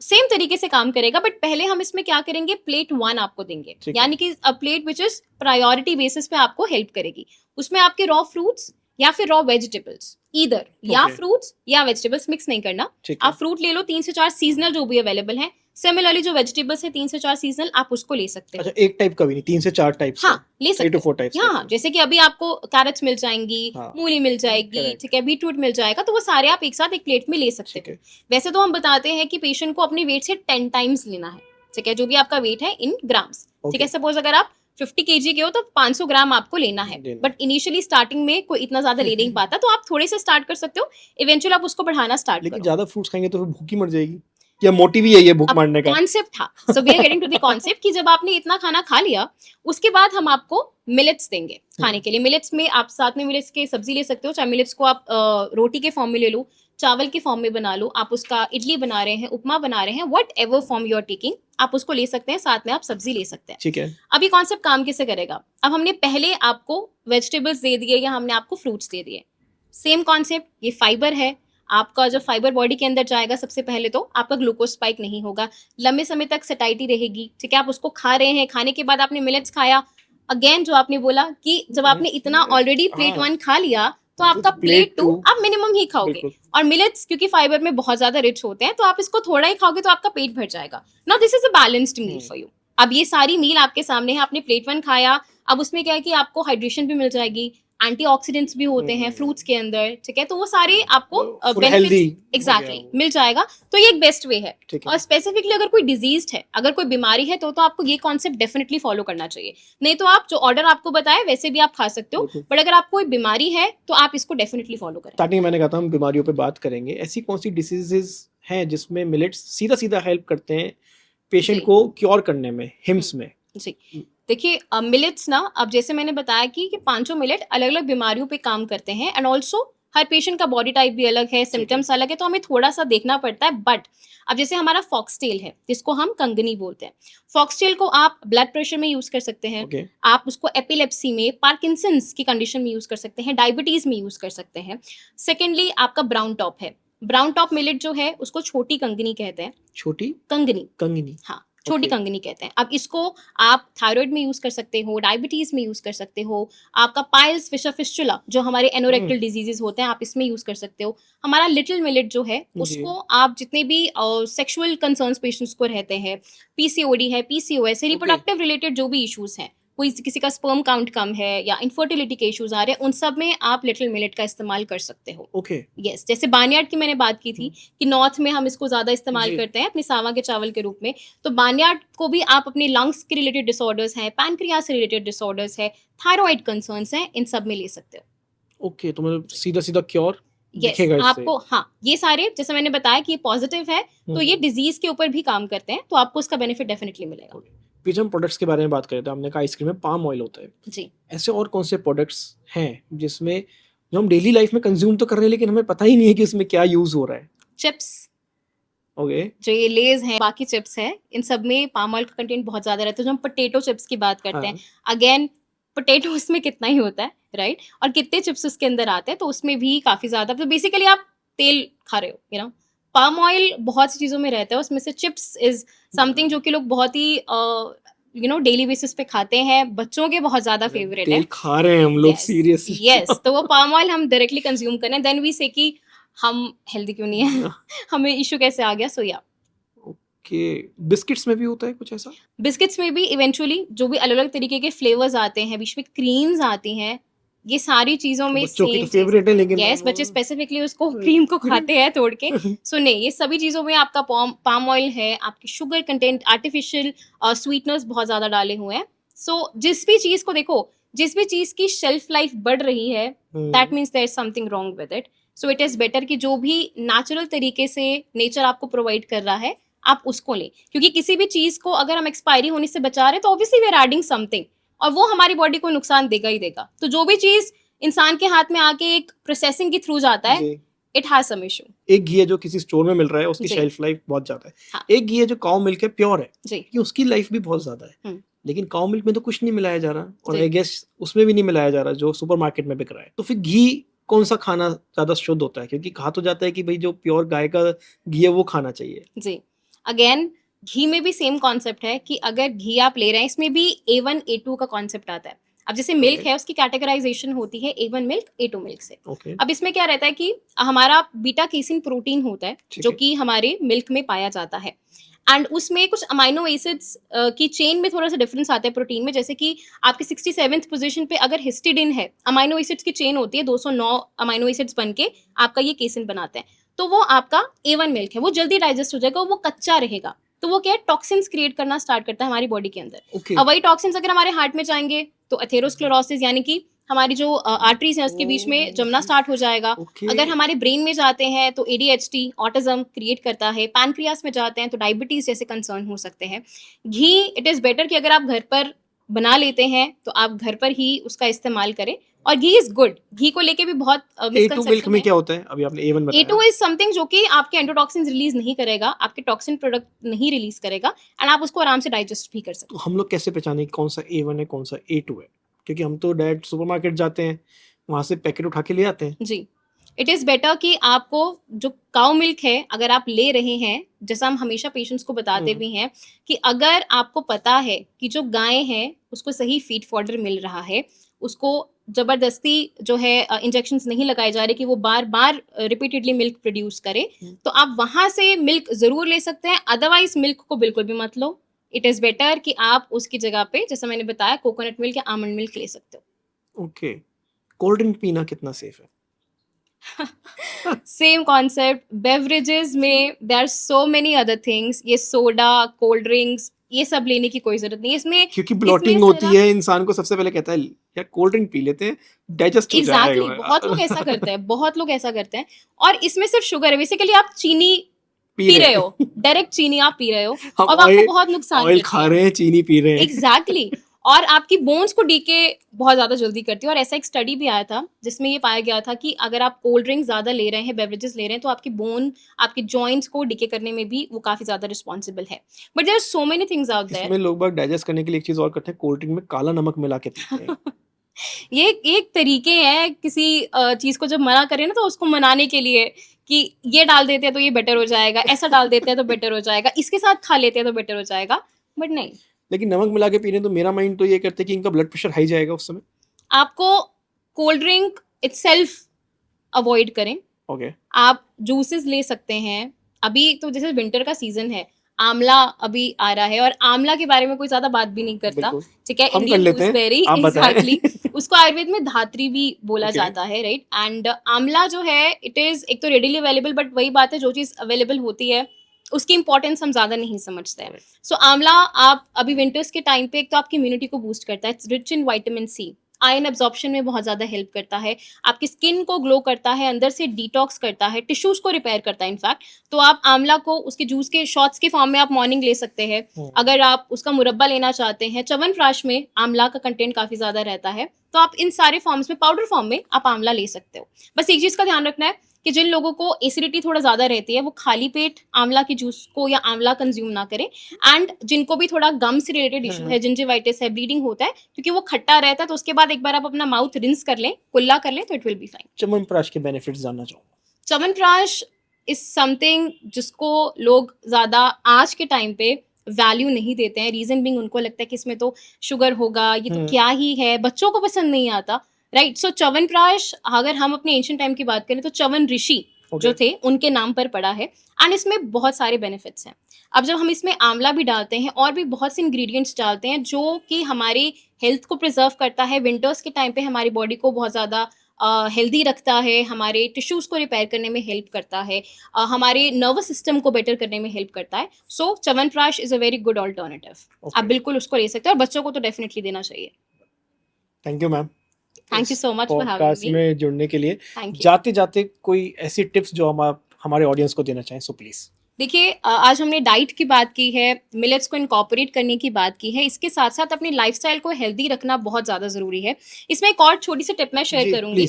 सेम तरीके से काम करेगा, बट पहले हम इसमें क्या करेंगे, प्लेट 1 आपको देंगे, ठीक है। यानी कि अ plate which is priority basis पे आपको हेल्प करेगी। उसमें आपके रॉ फ्रूट्स या फिर रॉ वेजिटेबल्स, ईदर या Okay. फ्रूट्स या वेजिटेबल्स मिक्स नहीं करना। ठीक है। आप फ्रूट ले लो 3 से 4 सीजनल जो भी अवेलेबल है। सिमिलरली जो वेजिटेबल्स है 3 से 4 सीजनल आप उसको ले सकते हो। अच्छा, एक टाइप का भी नहीं, 3 से 4 टाइप्स? हाँ, ले 3 to सकते 4 टाइप्स? हाँ, जैसे कि अभी आपको कैरेट्स मिल जाएंगी, हाँ, मूली मिल जाएगी, correct. ठीक है, बीटरूट मिल जाएगा, तो वो सारे आप एक साथ एक प्लेट में ले सकते ठीक हो। है। वैसे तो हम बताते हैं कि पेशेंट को अपने वेट से 10 टाइम्स लेना है, ठीक है, जो भी आपका वेट है इन ग्राम्स, ठीक है। Okay. सपोज अगर आप 50 kg के हो तो 500 ग्राम आपको लेना है, लेना बट इनिशियली स्टार्टिंग में कोई इतना ज्यादा ले नहीं पाता, तो आप थोड़े से स्टार्ट कर सकते हो, इवेंचुअली आप उसको बढ़ाना स्टार्ट लेकिन करो। ज्यादा फ्रूट्स खाएंगे तो फिर भूखी मर जाएगी, या मोटिव ही है ये भूख मारने का? कॉन्सेप्ट था, so we are getting to the concept कि जब आपने इतना खाना खा लिया उसके बाद हम आपको मिलेट्स देंगे खाने के लिए। मिलेट्स में आप साथ में मिलेट्स के सब्जी ले सकते हो, चाहे मिलेट्स को आप रोटी के फॉर्म में ले लो, चावल के फॉर्म में बना लो, आप उसका इडली बना रहे हैं, उपमा बना रहे हैं, whatever form you are taking, आप उसको ले सकते हैं, साथ में आप सब्जी ले सकते हैं। ठीक है। अब ये कॉन्सेप्ट काम कैसे करेगा, अब हमने पहले आपको वेजिटेबल्स दे दिए या हमने आपको फ्रूट्स दे दिए, सेम कॉन्सेप्ट, ये फाइबर है, आपका जब फाइबर बॉडी के अंदर जाएगा सबसे पहले तो आपका ग्लूकोज स्पाइक नहीं होगा, लंबे समय तक सटाइटी रहेगी, ठीक है। आप उसको खा रहे हैं, खाने के बाद आपने मिलेट्स खाया, अगेन जो आपने बोला कि जब आपने इतना ऑलरेडी प्लेट 1 खा लिया तो आपका प्लेट 2 आप मिनिमम ही खाओगे। बिल्कुल। और मिलेट्स क्योंकि फाइबर में बहुत ज्यादा रिच होते हैं तो आप इसको थोड़ा ही खाओगे तो आपका पेट भर जाएगा। Now this is a balanced meal for you. अब ये सारी मील आपके सामने है, आपने प्लेट 1 खाया, अब उसमें क्या है कि आपको हाइड्रेशन भी मिल जाएगी, एंटीऑक्सीडेंट्स भी होते हैं फ्रूट्स के अंदर, ठीक है, तो वो सारे आपको बेनिफिट्स एग्जैक्टली मिल जाएगा। तो ये एक बेस्ट वे है। ठीक है। और स्पेसिफिकली अगर कोई डिजीज है, अगर कोई बीमारी है, तो आपको ये कॉन्सेप्ट डेफिनेटली फॉलो करना चाहिए। नहीं तो आप जो ऑर्डर आपको बताया वैसे भी आप खा सकते हो, बिल्कुल। बट अगर आपको कोई बीमारी है तो आप इसको डेफिनेटली फॉलो करें। स्टार्टिंग मैंने कहा था हम बीमारियों पे बात करेंगे, ऐसी कौन सी डिसीजेज हैं जिसमें मिलेट्स सीधा सीधा हेल्प करते हैं पेशेंट जी। को क्योर करने में, हिम्स में? जी, देखिए मिलेट्स ना, अब जैसे मैंने बताया कि 500 मिलेट अलग अलग बीमारियों पे काम करते हैं एंड ऑल्सो हर पेशेंट का बॉडी टाइप भी अलग है, सिम्टम्स अलग है, तो हमें थोड़ा सा देखना पड़ता है। बट अब जैसे हमारा फॉक्सटेल है जिसको हम कंगनी बोलते हैं, फॉक्सटेल को आप ब्लड प्रेशर में यूज कर सकते हैं, आप उसको एपिलेप्सी में, पार्किंसंस की कंडीशन में यूज कर सकते हैं, डायबिटीज में यूज कर सकते हैं। सेकेंडली आपका ब्राउन टॉप है, ब्राउन टॉप मिलेट जो है उसको छोटी कंगनी कहते हैं। छोटी कंगनी, हाँ, छोटी कंगनी कहते हैं। अब इसको आप थायराइड में यूज कर सकते हो, डायबिटीज में यूज कर सकते हो, आपका पाइल्स, फिशर फिस्टुला जो हमारे एनोरेक्टल डिजीजेस होते हैं, आप इसमें यूज कर सकते हो। हमारा लिटिल मिलेट जो है उसको आप जितने भी सेक्सुअल कंसर्न्स पेशेंट्स को रहते हैं, पीसीओडी है, पीसीओएस है, रिप्रोडक्टिव रिलेटेड जो भी इश्यूज हैं, कोई किसी का स्पर्म काउंट कम है या इनफर्टिलिटी के इश्यूज आ रहे हैं, उन सब में आप लिटिल मिलेट का इस्तेमाल कर सकते हो। यस, जैसे बार्नयार्ड की मैंने बात की थी कि नॉर्थ में हम इसको ज्यादा इस्तेमाल करते हैं अपने सावा के चावल के रूप में, तो बार्नयार्ड को भी आप अपने लंग्स के रिलेटेड डिसऑर्डर्स हैं, पैनक्रियास से रिलेटेड डिसऑर्डर्स है, थायराइड कंसर्न्स हैं, इन सब में ले सकते हो। ओके, तो मतलब सीधा क्योर यस, आपको, हाँ, ये सारे जैसे मैंने बताया कि ये पॉजिटिव है, तो ये डिजीज के ऊपर भी काम करते हैं, तो आपको उसका बेनिफिट डेफिनेटली मिलेगा। फिर हम प्रोडक्ट्स के बारे में बात करें तो हमने कहा आइसक्रीम में पाम ऑयल होता है जी, ऐसे और कौन से प्रोडक्ट्स हैं जिसमें जो हम डेली लाइफ में कंज्यूम तो कर रहे हैं लेकिन हमें पता ही नहीं है कि उसमें क्या यूज हो रहा है? चिप्स, ओके, जो ये लेज हैं, बाकी चिप्स हैं, इन सब में पाम ऑयल का कंटेंट बहुत ज्यादा रहता है। जो हम पोटैटो चिप्स की बात करते हैं, अगेन पोटैटो उसमें कितना ही होता है, राइट, और कितने चिप्स उसके अंदर आते हैं, तो उसमें भी काफी ज्यादा, तो बेसिकली आप तेल खा रहे हो, यू नो। पाम ऑयल बहुत सी चीजों में रहता है, उसमें से चिप्स इज समथिंग जो कि लोग बहुत ही डेली बेसिस पे खाते हैं, बच्चों के बहुत ज्यादा फेवरेट है, तेल खा रहे हैं हम लोग सीरियसली। यस, तो वो पाम ऑयल हम डायरेक्टली कंज्यूम करें, देन वी से कि हम हेल्दी क्यों नहीं है, हमें इशू कैसे आ गया, सो या। ओके, बिस्किट्स में भी होता है कुछ ऐसा? बिस्किट्स में भी इवेंचुअली जो भी अलग अलग तरीके के फ्लेवर्स आते हैं, बीच में क्रीम्स आती हैं, ये सारी चीजों में बच्चों की तो फेवरेट है, लेकिन यस, बच्चे स्पेसिफिकली उसको क्रीम को खाते हैं तोड़ के। सो नहीं, ये सभी चीजों में आपका पाम ऑयल है, आपकी शुगर कंटेंट, आर्टिफिशियल स्वीटनर्स बहुत ज्यादा डाले हुए हैं। सो जिस भी चीज को देखो, जिस भी चीज की शेल्फ लाइफ बढ़ रही है, that means there is something wrong with it. So it is better कि जो भी नेचुरल तरीके से नेचर आपको प्रोवाइड कर रहा है आप उसको लें, क्योंकि किसी भी चीज को अगर हम एक्सपायरी होने से बचा रहे हैं तो obviously we are adding something, और वो हमारी बॉडी को नुकसान देगा ही देगा। तो जो भी चीज इंसान के हाथ में आके एक प्रोसेसिंग के थ्रू जाता है, इट हैज सम इशू। एक घी है जो किसी स्टोर में मिल रहा है, उसकी शेल्फ लाइफ बहुत ज्यादा है। हाँ। एक घी है जो काउ मिल्क है, प्योर है जी, कि उसकी लाइफ भी बहुत ज्यादा है, लेकिन काउ मिल्क में तो कुछ नहीं मिलाया जा रहा, और आई गेस उसमें भी नहीं मिलाया जा रहा जो सुपरमार्केट में बिक रहा है। तो फिर घी कौन सा खाना ज्यादा शुद्ध होता है? क्योंकि कहा तो जाता है कि भाई जो प्योर गाय का घी है वो खाना चाहिए। जी, अगेन घी में भी सेम कॉन्सेप्ट है कि अगर घी आप ले रहे हैं, इसमें भी A1 A2 का कॉन्सेप्ट आता है। अब जैसे मिल्क है, उसकी कैटेगराइजेशन होती है A1 मिल्क, A2 मिल्क से। अब इसमें क्या रहता है कि हमारा बीटा केसिन प्रोटीन होता है जो कि हमारे मिल्क में पाया जाता है, एंड उसमें कुछ अमाइनो एसिड्स की चेन में थोड़ा सा डिफरेंस आता है प्रोटीन में। जैसे कि आपके 67th पोजीशन पे अगर हिस्टिडिन है, अमाइनो एसिड्स की चेन होती है, 209 अमाइनो एसिड्स बन के आपका ये केसिन बनाते हैं, तो वो आपका A1 मिल्क है, वो जल्दी डाइजेस्ट हो जाएगा, वो कच्चा रहेगा। तो वो क्या है, टॉक्सिन्स क्रिएट करना स्टार्ट करता है हमारी बॉडी के अंदर। अब वही टॉक्सिन्स अगर हमारे हार्ट में जाएंगे तो एथेरोस्क्लेरोसिस, यानी कि हमारी जो आर्टरीज हैं उसके बीच में जमना स्टार्ट हो जाएगा। अगर हमारे ब्रेन में जाते हैं तो ADHD, ऑटिज्म क्रिएट करता है। पैनक्रियास में जाते हैं तो डायबिटीज जैसे कंसर्न हो सकते हैं। घी, इट इज बेटर कि अगर आप घर पर बना लेते हैं तो आप घर पर ही उसका इस्तेमाल करें, और घी इज गुड। घी को लेके भी बहुत A2 मिल्क में क्या होता है? अभी आपने A1 बताया। A2 इज समथिंग जो कि आपके एंडोटॉक्सिन्स रिलीज नहीं करेगा, आपके टॉक्सिन प्रोडक्ट नहीं रिलीज करेगा, एंड आप उसको आराम से डाइजेस्ट भी कर सकते हैं। तो हम लोग कैसे पहचानें कौन सा A1 है, कौन सा A2 है? क्योंकि हम तो डायरेक्ट सुपरमार्केट जाते हैं, वहां से पैकेट उठा के ले आते हैं। जी, इट इज बेटर कि आपको जो काउ मिल्क है अगर आप ले रहे हैं, जैसा हम हमेशा पेशेंट्स को बताते भी हैं कि अगर आपको पता है कि जो गाय है उसको सही फीड फॉडर मिल रहा है, उसको जबरदस्ती जो है इंजेक्शंस नहीं लगाए जा रहे कि वो बार बार रिपीटेडली मिल्क प्रोड्यूस करे, तो आप वहां से मिल्क जरूर ले सकते हैं। अदरवाइज मिल्क को बिल्कुल भी मत लो। इट इज बेटर कि आप उसकी जगह पे, जैसा मैंने बताया, कोकोनट मिल्क या आमंड मिल्क ले सकते हो। ओके, कोल्ड ड्रिंक पीना कितना सेफ है? Same concept. बेवरेजेस में there are so many other things, ये सोडा, कोल्ड ड्रिंक्स, ये सब लेने की कोई जरूरत नहीं है इसमें, क्योंकि ब्लोटिंग होती है, इंसान को सबसे पहले कहता है यार कोल्ड ड्रिंक पी लेते हैं, डाइजेस्ट हो जाएगा। एग्जैक्टली, बहुत लोग ऐसा करते हैं, बहुत लोग ऐसा करते हैं, और इसमें सिर्फ शुगर है। बेसिकली आप चीनी पी रहे हो, डायरेक्ट चीनी आप पी रहे हो, और आपको बहुत नुकसान ऑयल खा रहे हैं, चीनी पी रहे हैं। एग्जैक्टली। और आपकी बोन्स को डीके बहुत ज़्यादा जल्दी करती है। और ऐसा एक स्टडी भी आया था जिसमें ये पाया गया था कि अगर आप कोल्ड ड्रिंक ज़्यादा ले रहे हैं, बेवरेजेस ले रहे हैं, तो आपकी बोन, आपके जॉइंट्स को डीके करने में भी वो काफ़ी ज़्यादा रिस्पॉन्सिबल है। But there are so many things out there. इसमें लोग बाग डाइजेस्ट करने के लिए एक चीज़ और करते हैं, कोल्ड ड्रिंक में काला नमक मिला के पीते हैं। ये एक तरीके हैं किसी चीज़ को जब मना करें ना, तो उसको मनाने के लिए कि ये डाल देते हैं तो ये बेटर हो जाएगा, ऐसा डाल देते हैं तो बेटर हो जाएगा, इसके साथ खा लेते हैं तो बेटर हो जाएगा, बट नहीं। लेकिन नमक मिला के पी रहे हैं तो मेरा माइंड तो ये करता है कि इनका ब्लड प्रेशर हाई जाएगा उस समय। आपको कोल्ड ड्रिंक इटसेल्फ अवॉइड करें। ओके। आप जूसेस ले सकते हैं। अभी तो जैसे विंटर का सीजन है, आंवला अभी आ रहा है, और आंवला के बारे में कोई ज्यादा बात भी नहीं करता, बिल्कुल। ठीक है, हम कर इंडियन लेते हैं, गूसबेरी, आप बताएं। एग्जैक्टली। उसको आयुर्वेद में धात्री भी बोला Okay. जाता है, राइट। एंड आंवला जो है, इट इज एक तो रेडिली अवेलेबल, बट वही बात है, जो चीज अवेलेबल होती है उसकी इंपॉर्टेंस हम ज्यादा नहीं समझते हैं। सो आंवला आप अभी विंटर्स के टाइम पे एक तो आपकी इम्यूनिटी को बूस्ट करता है, it's rich in vitamin C, iron absorption में बहुत ज्यादा हेल्प करता है, आपकी स्किन को ग्लो करता है, अंदर से डिटॉक्स करता है, टिश्यूज को रिपेयर करता है इनफैक्ट। तो आप आंवला को उसके जूस के शॉट्स के फॉर्म में आप मॉर्निंग ले सकते हैं। अगर आप उसका मुरब्बा लेना चाहते हैं, च्यवनप्राश में आंवला का कंटेंट काफी ज्यादा रहता है, तो आप इन सारे फॉर्म्स में, पाउडर फॉर्म में आप आंवला ले सकते हो। बस एक चीज का ध्यान रखना है कि जिन लोगों को एसिडिटी थोड़ा ज्यादा रहती है, वो खाली पेट आंवला के जूस को या आंवला कंज्यूम ना करें। एंड जिनको भी थोड़ा गम से रिलेटेड इशू है, जिंजिवाइटिस है, ब्लीडिंग होता है, क्योंकि वो खट्टा रहता है, तो उसके बाद एक बार आप अपना माउथ रिंस कर लें, कुल्ला कर लें, तो it will be fine. Chyawanprash के बेनिफिट्स जानना चाहूंगा। च्यवनप्राश इज समथिंग जिसको लोग ज्यादा आज के टाइम पे वैल्यू नहीं देते हैं। रीजन बिंग, उनको लगता है कि इसमें तो शुगर होगा, ये तो क्या ही है, बच्चों को पसंद नहीं आता, राइट। सो च्यवनप्राश, अगर हम अपने एंशिएंट टाइम की बात करें, तो च्यवन ऋषि जो थे उनके नाम पर पड़ा है। एंड इसमें बहुत सारे बेनिफिट्स हैं। अब जब हम इसमें आंवला भी डालते हैं और भी बहुत से इंग्रेडिएंट्स डालते हैं जो कि हमारी हेल्थ को प्रिजर्व करता है, विंटर्स के टाइम पे हमारी बॉडी को बहुत ज़्यादा हेल्दी रखता है, हमारे टिश्यूज़ को रिपेयर करने में हेल्प करता है, हमारे नर्वस सिस्टम को बेटर करने में हेल्प करता है। So chyawanprash is a very good alternative. आप बिल्कुल उसको ले सकते हैं, और बच्चों को तो डेफिनेटली देना चाहिए। Thank you ma'am, thank you so much for having podcast me. में जुड़ने के लिए। Thank you. जाते जाते कोई ऐसी टिप्स जो हम आप हमारे ऑडियंस को देना चाहें, सो प्लीज। देखिए, आज हमने डाइट की बात की है, मिलेट्स को इनकॉर्पोरेट करने की बात की है, इसके साथ साथ अपनी लाइफस्टाइल को हेल्दी रखना बहुत ज़्यादा ज़रूरी है। इसमें एक और छोटी सी टिप मैं शेयर करूंगी।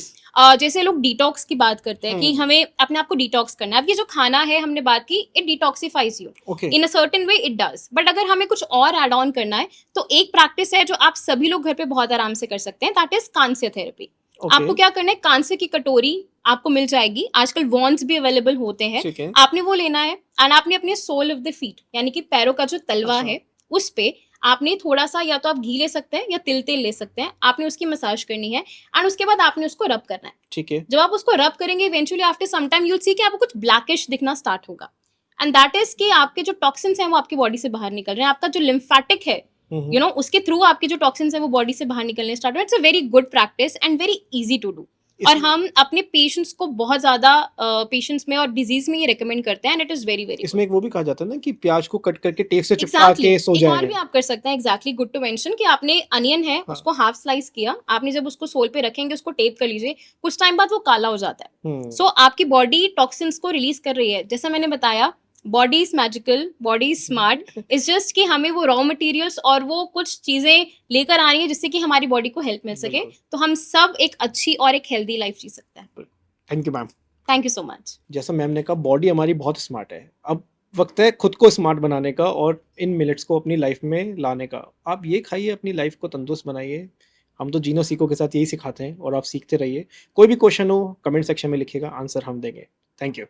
जैसे लोग डिटॉक्स की बात करते हैं कि हमें अपने आप को डिटॉक्स करना है। अब ये जो खाना है, हमने बात की, it detoxifies you in a certain way, it does. But अगर हमें कुछ और ऐड ऑन करना है, तो एक प्रैक्टिस है जो आप सभी लोग घर पे बहुत आराम से कर सकते हैं, दैट इज कांस्य थेरेपी। आपको क्या करना है, कांस्य की कटोरी आपको मिल जाएगी, आजकल वॉन्स भी अवेलेबल होते हैं, आपने वो लेना है। एंड आपने अपने सोल ऑफ द फीट, यानी कि पैरों का जो तलवा है, उस पे आपने थोड़ा सा, या तो आप घी ले सकते हैं या तिल तेल ले सकते हैं, आपने उसकी मसाज करनी है। एंड उसके बाद आपने उसको रब करना है। ठीक है। जब आप उसको रब करेंगे, eventually after some time you will see कि आपको कुछ ब्लैकिश दिखना स्टार्ट होगा। एंड दैट इज कि आपके जो टॉक्सिन्स हैं वो आपकी बॉडी से बाहर निकल रहे हैं, आपका जो लिम्फेटिक है, यू नो, उसके थ्रू आपके जो टॉक्सिन्स हैं वो बॉडी से बाहर निकलने स्टार्ट हो। It's a very good practice and very easy to do. और हम अपने पेशेंट्स को बहुत ज्यादा पेशेंट्स में और डिजीज में ये रेकमेंड करते हैं, and it is very very. इसमें एक वो भी कहा जाता है ना कि प्याज को कट करके टेप से चिपका के सो जाएंगे। और भी आप कर सकते हैं, एग्जैक्टली, गुड टू मेंशन, कि आपने अनियन है, उसको हाफ स्लाइस किया, आपने जब उसको सोल पे रखेंगे, उसको टेप कर लीजिए, कुछ टाइम बाद वो काला हो जाता है। सो आपकी बॉडी टॉक्सिन्स को रिलीज कर रही है। जैसा मैंने बताया, body is magical, body is smart, it's just कि हमें वो रॉ मटेरियल्स और वो कुछ चीजें लेकर आ रही है जिससे कि हमारी बॉडी को हेल्प मिल सके, तो हम सब एक अच्छी और एक हेल्दी लाइफ जी सकते हैं। Thank you ma'am. Thank you so much. जैसा मैम ने कहा, बॉडी हमारी बहुत स्मार्ट है, अब वक्त है खुद को स्मार्ट बनाने का और इन मिलेट्स को अपनी लाइफ में लाने का। आप ये खाइए, अपनी लाइफ को तंदुरुस्त बनाइए। हम तो जीनो सीखो के साथ यही सिखाते हैं, और आप सीखते रहिए। कोई भी क्वेश्चन हो, कमेंट सेक्शन में लिखिएगा, आंसर हम देंगे। Thank you.